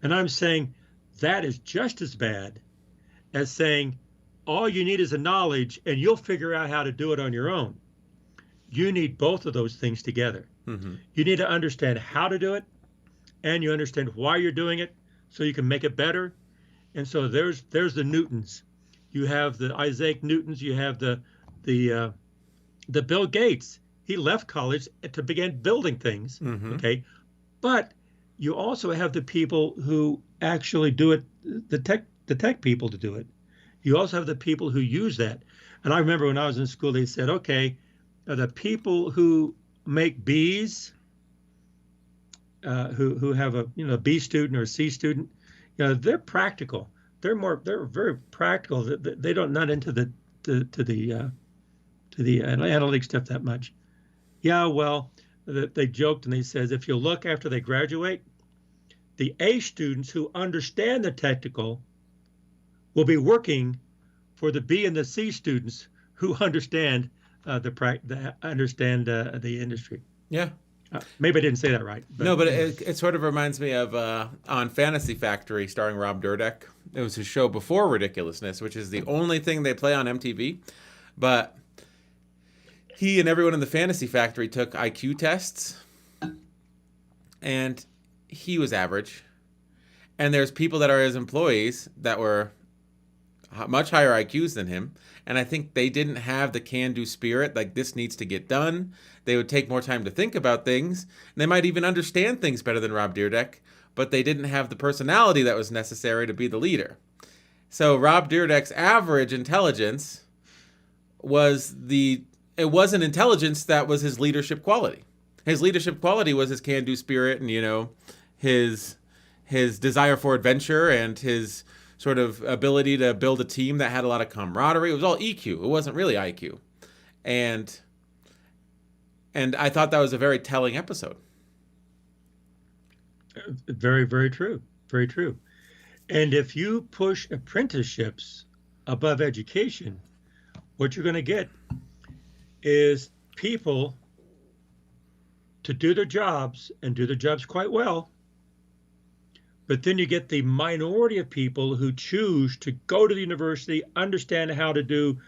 And I'm saying that is just as bad as saying all you need is a knowledge and you'll figure out how to do it on your own. You need both of those things together. Mm-hmm. You need to understand how to do it, and you understand why you're doing it so you can make it better. And so there's the Newtons. You have the Isaac Newtons. You have the Bill Gates. He left college to begin building things. Mm-hmm. Okay, but you also have the people who actually do it. The tech people to do it. You also have the people who use that. And I remember when I was in school, they said, okay, the people who make Bs, who have a B student or a C student, they're practical. They're very practical. They don't nut into the analytic stuff that much. Yeah, well, they joked and they says if you look after they graduate, the A students who understand the technical will be working for the B and the C students who understand the industry. Yeah. Maybe I didn't say that right. No, but it sort of reminds me of on Fantasy Factory starring Rob Dyrdek. It was his show before Ridiculousness, which is the only thing they play on MTV. But he and everyone in the Fantasy Factory took IQ tests, and he was average. And there's people that are his employees that were much higher IQs than him. And I think they didn't have the can-do spirit, like this needs to get done. They would take more time to think about things. And they might even understand things better than Rob Dyrdek, but they didn't have the personality that was necessary to be the leader. So Rob Dyrdek's average intelligence it wasn't intelligence that was his leadership quality. His leadership quality was his can-do spirit, and his desire for adventure, and his sort of ability to build a team that had a lot of camaraderie. It was all EQ. It wasn't really IQ. And I thought that was a very telling episode. Very, very true. Very true. And if you push apprenticeships above education, what you're going to get is people to do their jobs and do their jobs quite well. But then you get the minority of people who choose to go to the university, understand how to do,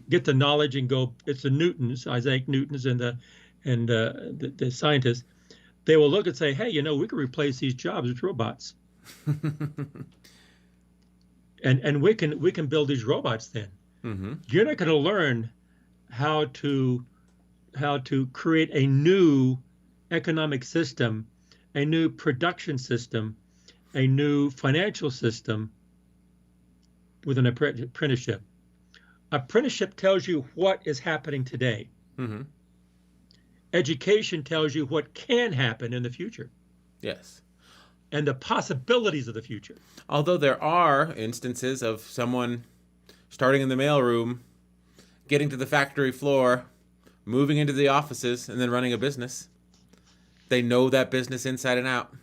get the knowledge and go. It's the Newtons, Isaac Newtons, and the scientists. They will look and say, "Hey, we can replace these jobs with robots, and we can build these robots. Then you're not going to learn how to create a new economic system, a new production system, a new financial system with an apprenticeship. Apprenticeship tells you what is happening today. Education tells you what can happen in the future. Yes. And the possibilities of the future. Although there are instances of someone starting in the mailroom, getting to the factory floor, moving into the offices, and then running a business. They know that business inside and out.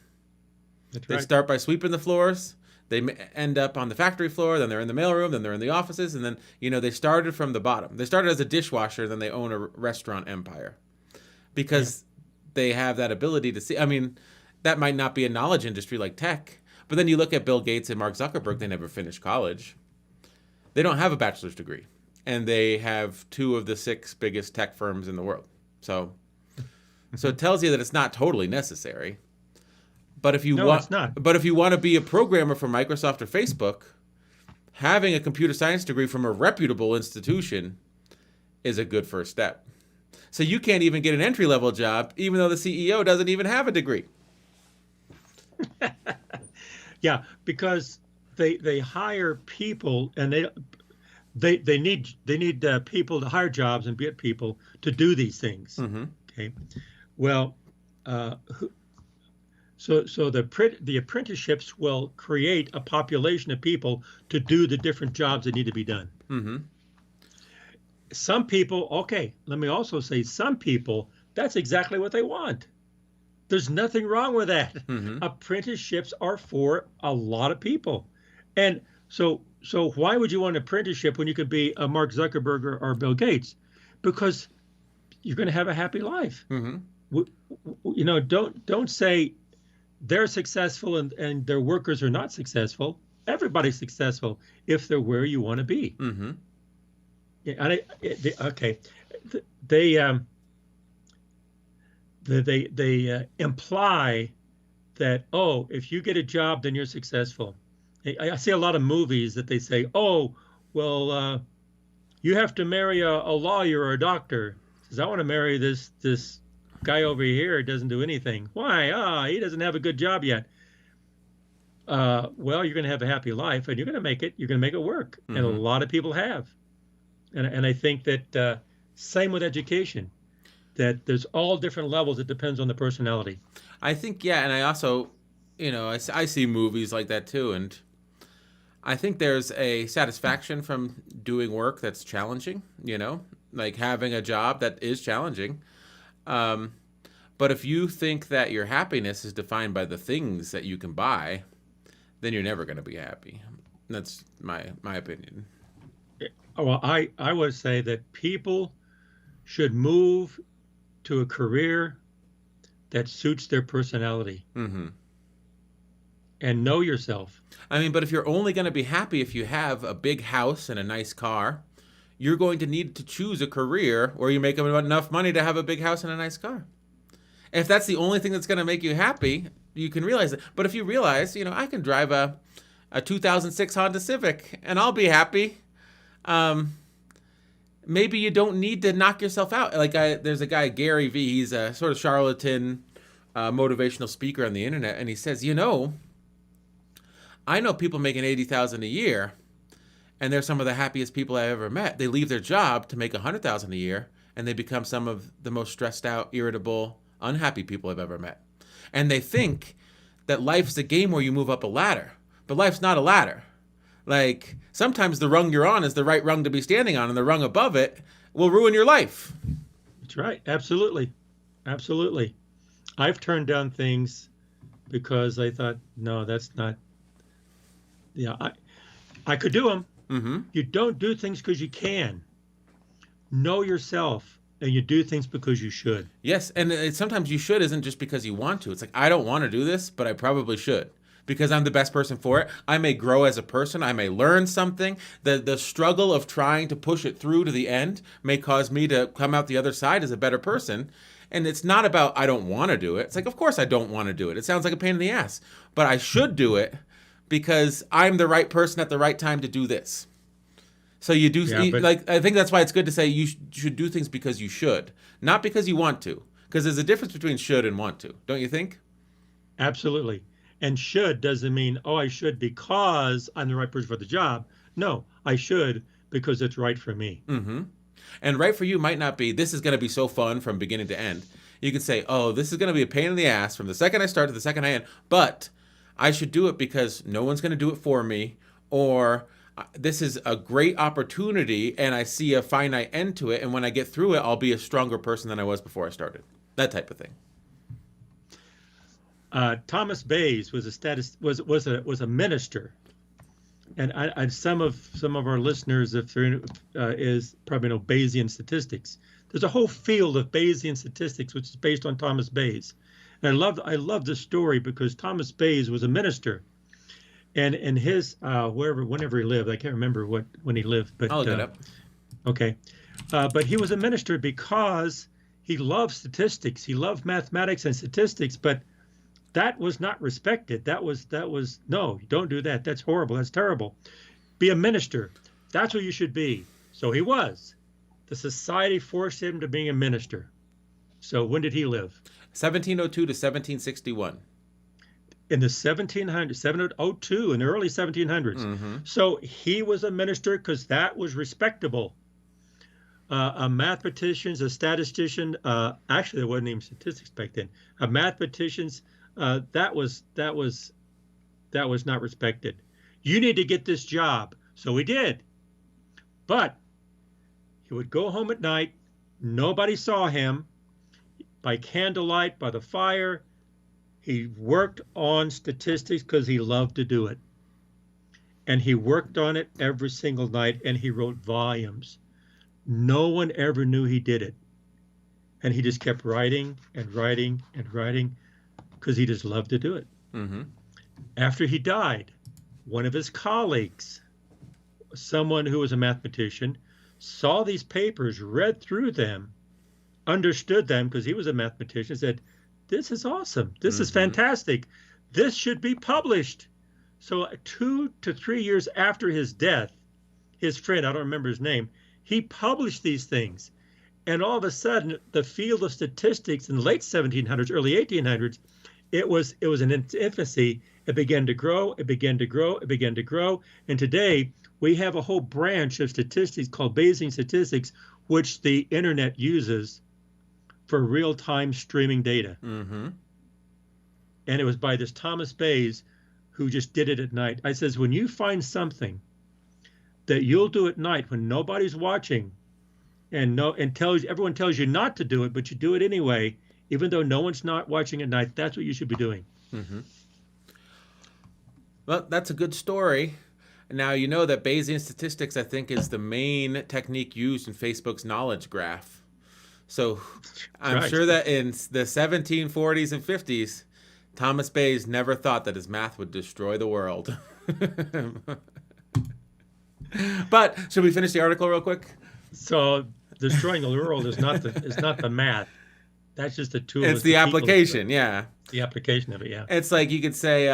That's They right. start by sweeping the floors. They end up on the factory floor. Then they're in the mailroom. Then they're in the offices. And then, they started from the bottom. They started as a dishwasher. Then they own a restaurant empire. Because they have that ability to see. I mean, that might not be a knowledge industry like tech. But then you look at Bill Gates and Mark Zuckerberg. They never finished college. They don't have a bachelor's degree. And they have 2 of the 6 biggest tech firms in the world. So it tells you that it's not totally necessary. But if you it's not. But if you want to be a programmer for Microsoft or Facebook, having a computer science degree from a reputable institution is a good first step. So you can't even get an entry-level job, even though the CEO doesn't even have a degree. Yeah, because they hire people, and they need people to hire jobs and get people to do these things. Okay, well, so the apprenticeships will create a population of people to do the different jobs that need to be done. Some people, okay, let me also say, some people, that's exactly what they want. There's nothing wrong with that. Apprenticeships are for a lot of people. And so why would you want an apprenticeship when you could be a Mark Zuckerberg or Bill Gates? Because you're going to have a happy life. Don't say they're successful and their workers are not successful. Everybody's successful if they're where you want to be. Yeah, they imply that, if you get a job, then you're successful. I see a lot of movies that they say, you have to marry a lawyer or a doctor. Says, I want to marry this guy over here who doesn't do anything. Why? He doesn't have a good job yet. Well, you're going to have a happy life, and you're going to make it. You're going to make it work, and a lot of people have. And I think that same with education, that there's all different levels. It depends on the personality. I think, and I also, I see movies like that too, and I think there's a satisfaction from doing work that's challenging, like having a job that is challenging. But if you think that your happiness is defined by the things that you can buy, then you're never going to be happy. That's my opinion. Well, I would say that people should move to a career that suits their personality. And know yourself. I mean, but if you're only going to be happy if you have a big house and a nice car, you're going to need to choose a career where you make enough money to have a big house and a nice car. If that's the only thing that's going to make you happy, you can realize it. But if you realize, I can drive a 2006 Honda Civic and I'll be happy. Maybe you don't need to knock yourself out. There's a guy, Gary V. He's a sort of charlatan, motivational speaker on the internet, and he says, I know people making $80,000 a year, and they're some of the happiest people I've ever met. They leave their job to make $100,000 a year, and they become some of the most stressed out, irritable, unhappy people I've ever met. And they think that life's a game where you move up a ladder, but life's not a ladder. Like, sometimes the rung you're on is the right rung to be standing on, and the rung above it will ruin your life. That's right. Absolutely. Absolutely. I've turned down things because I thought, no, that's not. Yeah, I could do them. Mm-hmm. You don't do things because you can. Know yourself, and you do things because you should. Yes, and sometimes you should isn't just because you want to. It's like, I don't want to do this, but I probably should. Because I'm the best person for it. I may grow as a person. I may learn something. The struggle of trying to push it through to the end may cause me to come out the other side as a better person. And it's not about I don't want to do it. It's like, of course I don't want to do it. It sounds like a pain in the ass. But I should do it because I'm the right person at the right time to do this. So you do, I think that's why it's good to say you should do things because you should, not because you want to. Because there's a difference between should and want to. Don't you think? Absolutely. And should doesn't mean, oh, I should because I'm the right person for the job. No, I should because it's right for me. Mm-hmm. And right for you might not be, this is going to be so fun from beginning to end. You could say, oh, this is going to be a pain in the ass from the second I start to the second I end, but I should do it because no one's going to do it for me, or this is a great opportunity and I see a finite end to it, and when I get through it, I'll be a stronger person than I was before I started. That type of thing. Thomas Bayes was a minister, and some of our listeners, if they're is probably know Bayesian statistics. There's a whole field of Bayesian statistics which is based on Thomas Bayes, and I love this story because Thomas Bayes was a minister, and in his whenever he lived, I can't remember when he lived, but I'll look it up. Okay, but he was a minister because he loved statistics. He loved mathematics and statistics, but that was not respected. That was no, don't do that. That's horrible. That's terrible. Be a minister. That's what you should be. So he was. The society forced him to being a minister. So when did he live? 1702 to 1761. In the 1702, in the early 1700s. Mm-hmm. So he was a minister because that was respectable. A mathematician, a statistician, actually there wasn't even statistics back then. A mathematician's that was not respected. You need to get this job. So he did. But he would go home at night. Nobody saw him. By candlelight, by the fire, he worked on statistics because he loved to do it. And he worked on it every single night, and he wrote volumes. No one ever knew he did it. And he just kept writing and writing and writing, because he just loved to do it. Mm-hmm. After he died, one of his colleagues, someone who was a mathematician, saw these papers, read through them, understood them because he was a mathematician, said, this is awesome. This is fantastic. This should be published. So 2 to 3 years after his death, his friend, I don't remember his name, he published these things. And all of a sudden, the field of statistics in the late 1700s, early 1800s, it was in its infancy. It began to grow. It began to grow. It began to grow. And today we have a whole branch of statistics called Bayesian statistics, which the internet uses for real-time streaming data. Mm-hmm. And it was by this Thomas Bayes who just did it at night. I says, when you find something that you'll do at night when nobody's watching, and everyone tells you not to do it, but you do it anyway, even though no one's not watching at night, that's what you should be doing. Mm-hmm. Well, that's a good story. Now, you know that Bayesian statistics, I think, is the main technique used in Facebook's knowledge graph. So I'm sure that in the 1740s and 50s, Thomas Bayes never thought that his math would destroy the world. But should we finish the article real quick? So destroying the world is not the math. That's just a tool. It's the application, yeah. The application of it, yeah. It's like you could say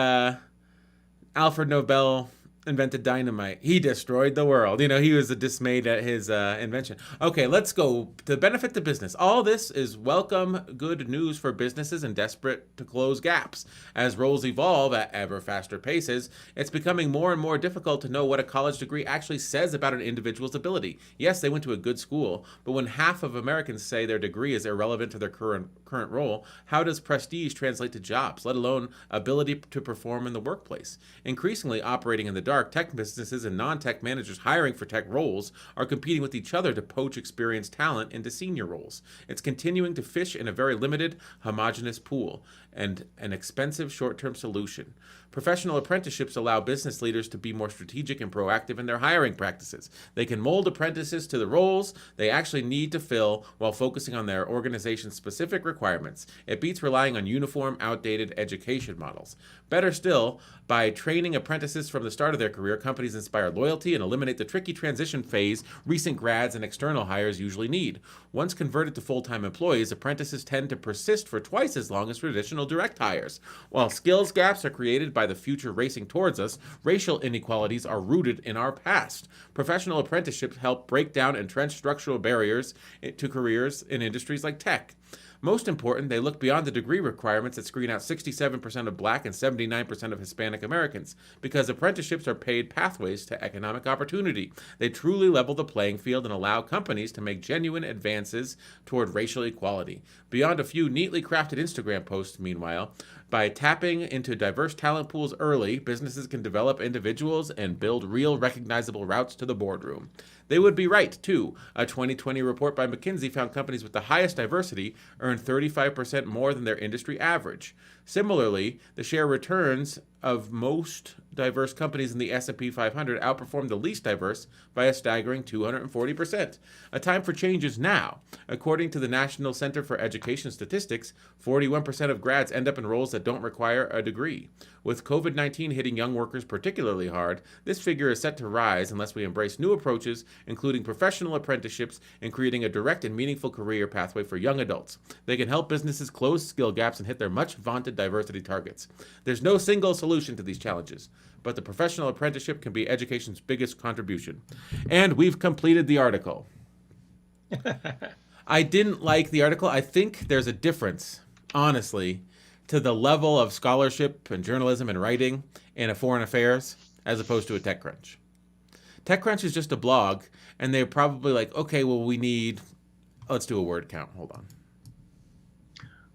Alfred Nobel invented dynamite. He destroyed the world. He was dismayed at his invention. Okay, let's go to benefit the business. All this is welcome good news for businesses and desperate to close gaps. As roles evolve at ever faster paces, it's becoming more and more difficult to know what a college degree actually says about an individual's ability. Yes, they went to a good school, but when half of Americans say their degree is irrelevant to their current role, how does prestige translate to jobs, let alone ability to perform in the workplace? Increasingly operating in the dark, tech businesses and non-tech managers hiring for tech roles are competing with each other to poach experienced talent into senior roles. It's continuing to fish in a very limited, homogeneous pool and an expensive short-term solution. Professional apprenticeships allow business leaders to be more strategic and proactive in their hiring practices. They can mold apprentices to the roles they actually need to fill while focusing on their organization's specific requirements. It beats relying on uniform, outdated education models. Better still, by training apprentices from the start of their career, companies inspire loyalty and eliminate the tricky transition phase recent grads and external hires usually need. Once converted to full-time employees, apprentices tend to persist for twice as long as traditional direct hires. While skills gaps are created by the future racing towards us, racial inequalities are rooted in our past. Professional apprenticeships help break down entrenched structural barriers to careers in industries like tech. Most important, they look beyond the degree requirements that screen out 67% of Black and 79% of Hispanic Americans, because apprenticeships are paid pathways to economic opportunity. They truly level the playing field and allow companies to make genuine advances toward racial equality. Beyond a few neatly crafted Instagram posts, meanwhile, by tapping into diverse talent pools early, businesses can develop individuals and build real recognizable routes to the boardroom. They would be right, too. A 2020 report by McKinsey found companies with the highest diversity earn 35% more than their industry average. Similarly, the share returns of most diverse companies in the S&P 500 outperformed the least diverse by a staggering 240%. A time for change is now. According to the National Center for Education Statistics, 41% of grads end up in roles that don't require a degree. With COVID-19 hitting young workers particularly hard, this figure is set to rise unless we embrace new approaches, including professional apprenticeships and creating a direct and meaningful career pathway for young adults. They can help businesses close skill gaps and hit their much-vaunted diversity targets. There's no single solution to these challenges, but the professional apprenticeship can be education's biggest contribution. And we've completed the article. I didn't like the article. I think there's a difference, honestly, to the level of scholarship and journalism and writing in a foreign affairs as opposed to a TechCrunch. TechCrunch is just a blog, and they're probably like, okay, well, let's do a word count. Hold on.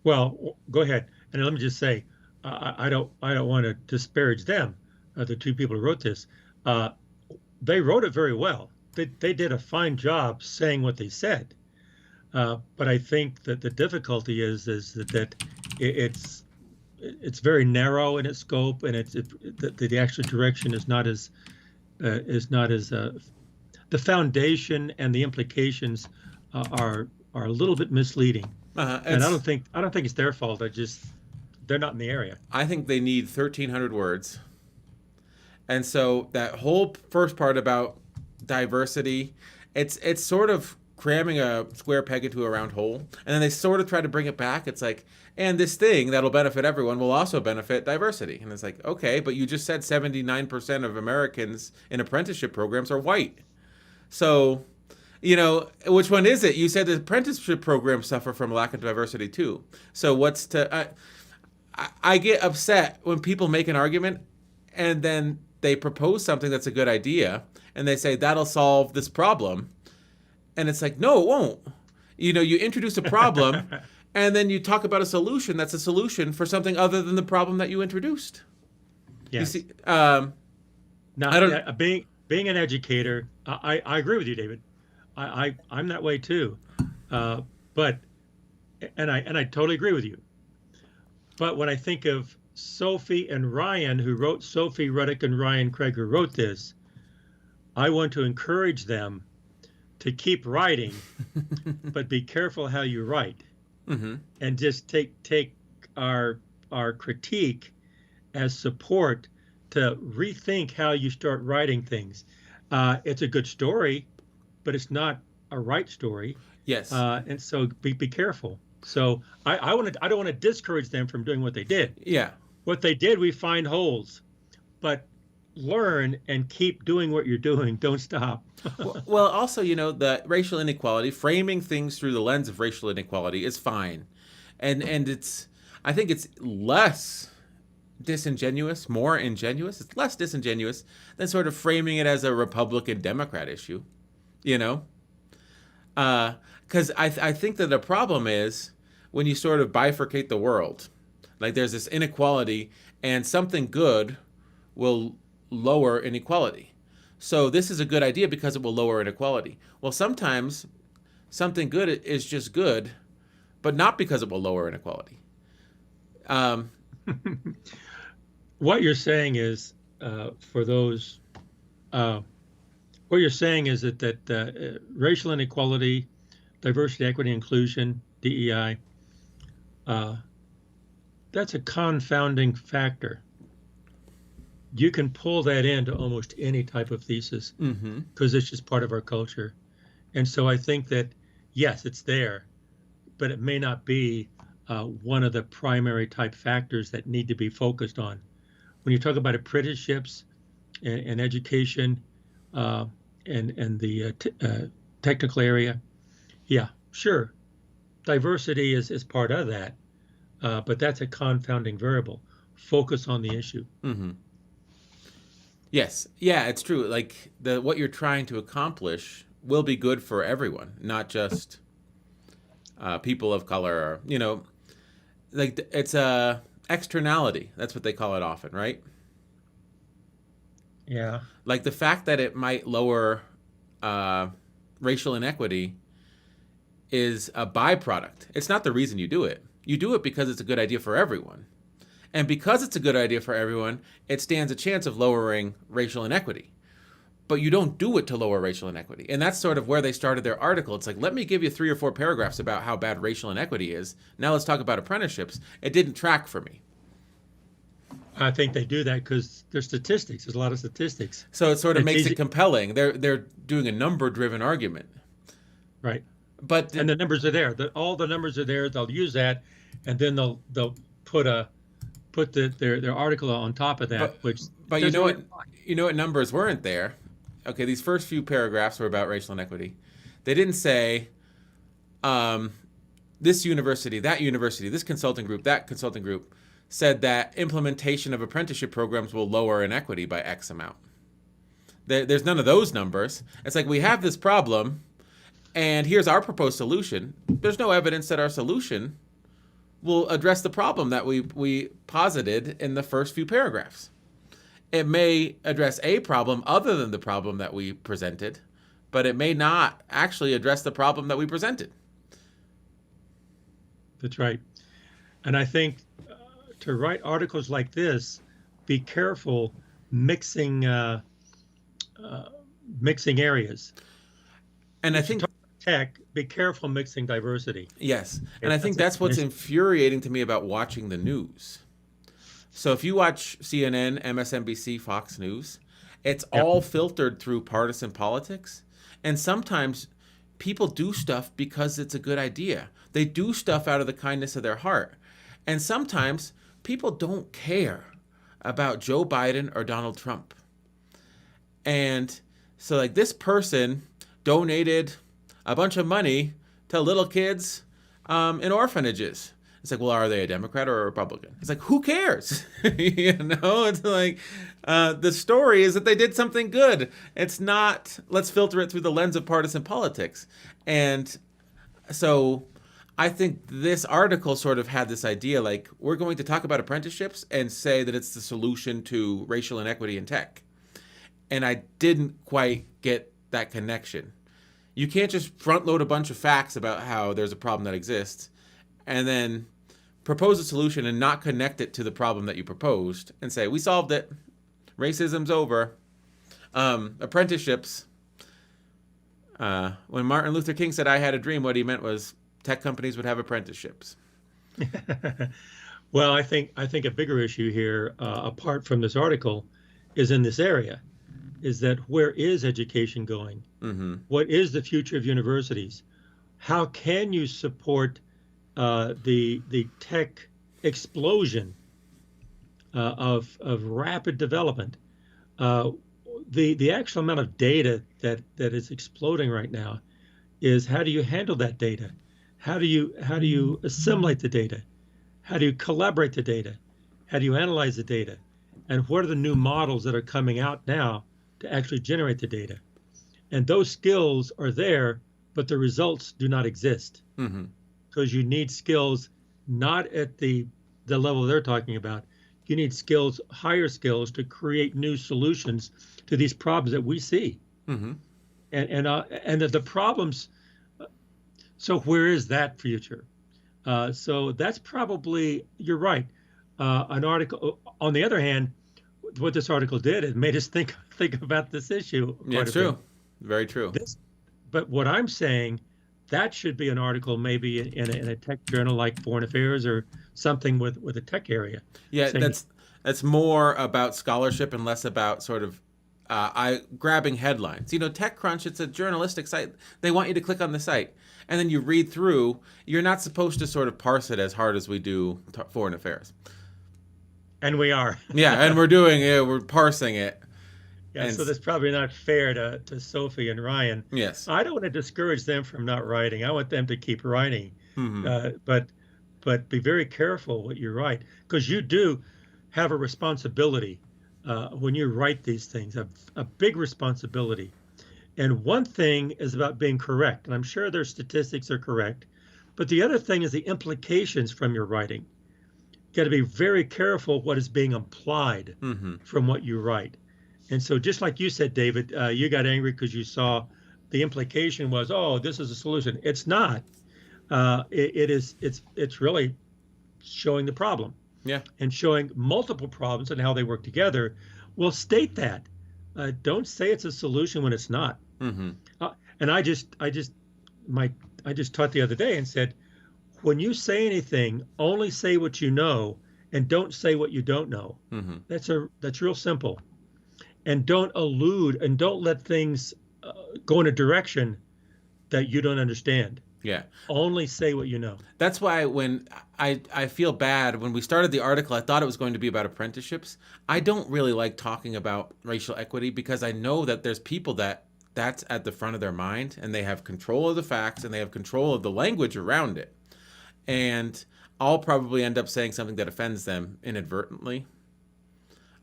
Well, go ahead. And let me just say, I don't want to disparage them, the two people who wrote this. They wrote it very well. They did a fine job saying what they said. But I think that the difficulty is that it's very narrow in its scope, and the actual direction is not as the foundation and the implications are a little bit misleading. And I don't think it's their fault. They're not in the area. I think they need 1,300 words. And so that whole first part about diversity, it's sort of cramming a square peg into a round hole. And then they sort of try to bring it back. It's like, and this thing that'll benefit everyone will also benefit diversity. And it's like, okay, but you just said 79% of Americans in apprenticeship programs are white. So, which one is it? You said the apprenticeship programs suffer from lack of diversity too. So what's I get upset when people make an argument and then they propose something that's a good idea and they say that'll solve this problem. And it's like, no, it won't. You introduce a problem and then you talk about a solution that's a solution for something other than the problem that you introduced. Yes. You see, being an educator, I agree with you, David. I'm that way too. But I totally agree with you. But when I think of Sophie and Ryan, who wrote Sophie, Ruddock, and Ryan Craig, who wrote this, I want to encourage them to keep writing, but be careful how you write, and just take our critique as support to rethink how you start writing things. It's a good story, but it's not a right story. Yes. And so be careful. So I don't want to discourage them from doing what they did. Yeah. What they did, we find holes, but learn and keep doing what you're doing. Don't stop. Well, also, the racial inequality, framing things through the lens of racial inequality is fine, and I think it's less disingenuous, more ingenuous. It's less disingenuous than sort of framing it as a Republican Democrat issue, you know, because I think that the problem is when you sort of bifurcate the world, like there's this inequality, and something good will lower inequality. So this is a good idea because it will lower inequality. Well, sometimes something good is just good, but not because it will lower inequality. Um, What you're saying is, for those, uh, what you're saying is that racial inequality, diversity, equity, inclusion, DEI, uh, that's a confounding factor. You can pull that into almost any type of thesis mm-hmm. because it's just part of our culture. And so I think that, yes, it's there, but it may not be one of the primary type factors that need to be focused on. When you talk about apprenticeships and education and the technical area, yeah, sure, diversity is part of that, but that's a confounding variable. Focus on the issue. Mm-hmm. Yes, yeah, it's true. Like what you're trying to accomplish will be good for everyone, not just people of color. Or, like it's a externality. That's what they call it often, right? Yeah. Like the fact that it might lower racial inequity is a byproduct. It's not the reason you do it. You do it because it's a good idea for everyone. And because it's a good idea for everyone, it stands a chance of lowering racial inequity. But you don't do it to lower racial inequity. And that's sort of where they started their article. It's like, let me give you 3 or 4 paragraphs about how bad racial inequity is. Now let's talk about apprenticeships. It didn't track for me. I think they do that because there's statistics. There's a lot of statistics. So it sort of It's makes easy. it compelling. They're doing a number-driven argument. Right. But And the numbers are there. All the numbers are there. They'll use that, and then they'll put their article on top of that. But you know what numbers weren't there? Okay, these first few paragraphs were about racial inequity. They didn't say this university, that university, this consulting group, that consulting group said that implementation of apprenticeship programs will lower inequity by X amount. There's none of those numbers. It's like we have this problem, and here's our proposed solution. There's no evidence that our solution will address the problem that we posited in the first few paragraphs. It may address a problem other than the problem that we presented, but it may not actually address the problem that we presented. That's right. And I think to write articles like this, be careful mixing areas. And I If you think talk about tech, be careful mixing diversity. yes, and Okay, I think that's what's infuriating to me about watching the news. So if you watch CNN, MSNBC, Fox News, it's Yep. all filtered through partisan politics. And sometimes people do stuff because it's a good idea. They do stuff out of the kindness of their heart. And sometimes people don't care about Joe Biden or Donald Trump. And so like this person donated a bunch of money to little kids in orphanages. It's like, well, are they a Democrat or a Republican? It's like, who cares? It's like the story is that they did something good. It's not, let's filter it through the lens of partisan politics. And so I think this article sort of had this idea, like, we're going to talk about apprenticeships and say that it's the solution to racial inequity in tech. And I didn't quite get that connection. You can't just front load a bunch of facts about how there's a problem that exists and then propose a solution and not connect it to the problem that you proposed and say, we solved it. Racism's over. Apprenticeships. When Martin Luther King said, I had a dream, what he meant was tech companies would have apprenticeships. Well, I think a bigger issue here, apart from this article, is in this area. Is that where is education going? Mm-hmm. What is the future of universities? How can you support the tech explosion of rapid development Uh, the actual amount of data that is exploding right now is how do you handle that data? How do you assimilate the data? How do you collaborate the data? How do you analyze the data? And what are the new models that are coming out now to actually generate the data? And those skills are there, but the results do not exist Mm-hmm. because you need skills not at the level they're talking about. You need skills, higher skills, to create new solutions to these problems that we see. Mm-hmm. And the problems. So where is that future? So that's probably, you're right. An article. On the other hand, what this article did, it made us think about this issue Yeah, quite it's a bit. true. Very true. This, but what I'm saying, that should be an article maybe in a tech journal like Foreign Affairs or something with a tech area, Yeah, saying, that's more about scholarship and less about sort of I grabbing headlines. You know, TechCrunch, it's a journalistic site. They want you to click on the site, and then you read through. You're not supposed to sort of parse it as hard as we do foreign affairs. and we are. Yeah, and we're doing it. We're parsing it, Yeah, and so that's probably not fair to Sophie and Ryan. yes. I don't want to discourage them from not writing. I want them to keep writing, Hmm. but be very careful what you write because you do have a responsibility when you write these things, a big responsibility. And one thing is about being correct, and I'm sure their statistics are correct, but the other thing is the implications from your writing. You got to be very careful what is being implied Hmm. from what you write. And so, just like you said, David, you got angry because you saw the implication was, oh, this is a solution. It's not. It is. It's really showing the problem Yeah. and showing multiple problems and how they work together. Well, state that. Don't say it's a solution when it's not. Hmm. And I just taught the other day and said, when you say anything, only say what you know and don't say what you don't know. Hmm. That's real simple. And don't allude and don't let things go in a direction that you don't understand. Yeah. Only say what you know. That's why when I feel bad when we started the article, I thought it was going to be about apprenticeships. I don't really like talking about racial equity because I know that there's people that's at the front of their mind and they have control of the facts and they have control of the language around it. And I'll probably end up saying something that offends them inadvertently.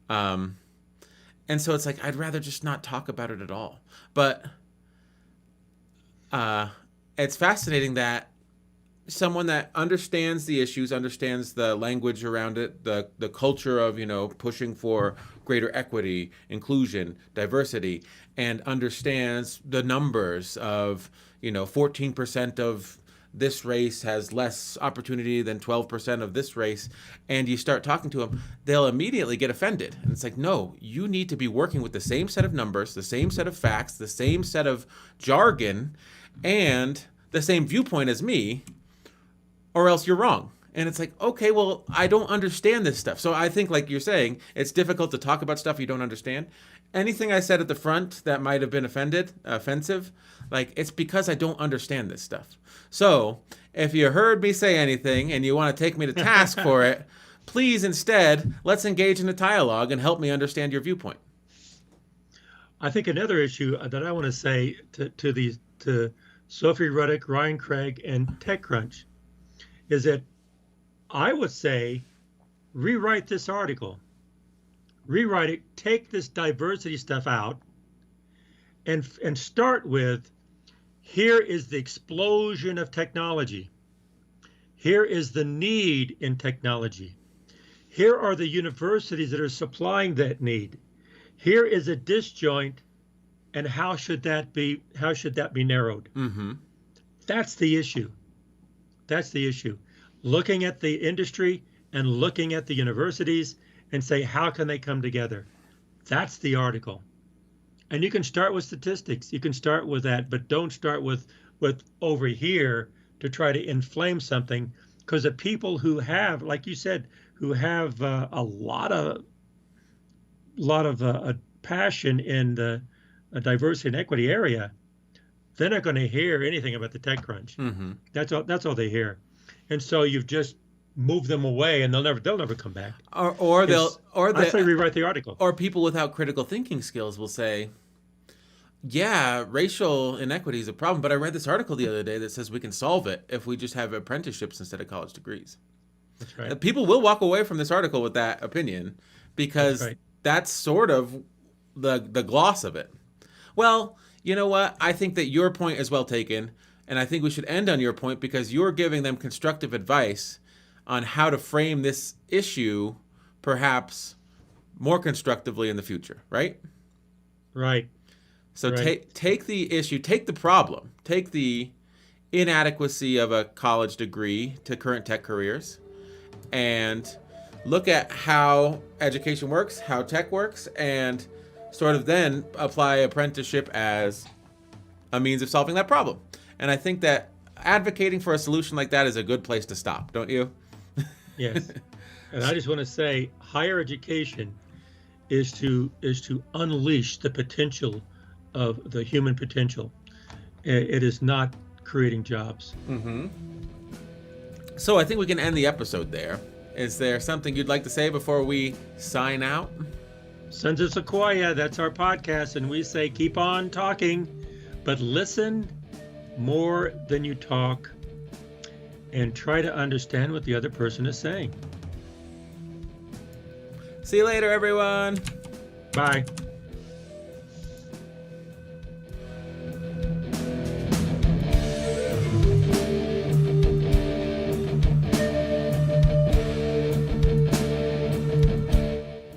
And so it's like I'd rather just not talk about it at all. But it's fascinating that someone that understands the issues, understands the language around it, the culture of, pushing for greater equity, inclusion, diversity, and understands the numbers of, 14% of this race has less opportunity than 12% of this race, and you start talking to them, they'll immediately get offended. And it's like, no, you need to be working with the same set of numbers, the same set of facts, the same set of jargon, and the same viewpoint as me, or else you're wrong. And it's like, okay, well, I don't understand this stuff. So I think, like you're saying, it's difficult to talk about stuff you don't understand. Anything I said at the front that might have been offensive, like, it's because I don't understand this stuff. So if you heard me say anything and you want to take me to task for it, please instead, let's engage in a dialogue and help me understand your viewpoint. I think another issue that I want to say to Sophie Ruddock, Ryan Craig, and TechCrunch is that I would say rewrite this article. Rewrite it, take this diversity stuff out, and start with, here is the explosion of technology. Here is the need in technology. Here are the universities that are supplying that need. Here is a disjoint, and how should that be narrowed? Mm-hmm. That's the issue. That's the issue. Looking at the industry and looking at the universities and say, how can they come together? That's the article. And you can start with statistics. You can start with that, but don't start with over here to try to inflame something, because the people who have, like you said, who have a lot of passion in the diversity and equity area, they're not going to hear anything about the TechCrunch. Mm-hmm. That's all they hear. And so you've just move them away, and they'll never come back. Or I say rewrite the article. or people without critical thinking skills will say, yeah, racial inequity is a problem, but I read this article the other day that says we can solve it if we just have apprenticeships instead of college degrees. That's right. People will walk away from this article with that opinion because that's sort of the gloss of it. Well, you know what? I think that your point is well taken, and I think we should end on your point because you're giving them constructive advice on how to frame this issue perhaps more constructively in the future, right? Right. So take the issue, take the problem, take the inadequacy of a college degree to current tech careers, and look at how education works, how tech works, and sort of then apply apprenticeship as a means of solving that problem. And I think that advocating for a solution like that is a good place to stop, don't you? Yes. And I just want to say higher education is to unleash the potential of the human potential. It is not creating jobs. Mm-hmm. So I think we can end the episode there. Is there something you'd like to say before we sign out? Sons of Sequoia, that's our podcast, and we say keep on talking, but listen more than you talk, and try to understand what the other person is saying. See you later, everyone. Bye.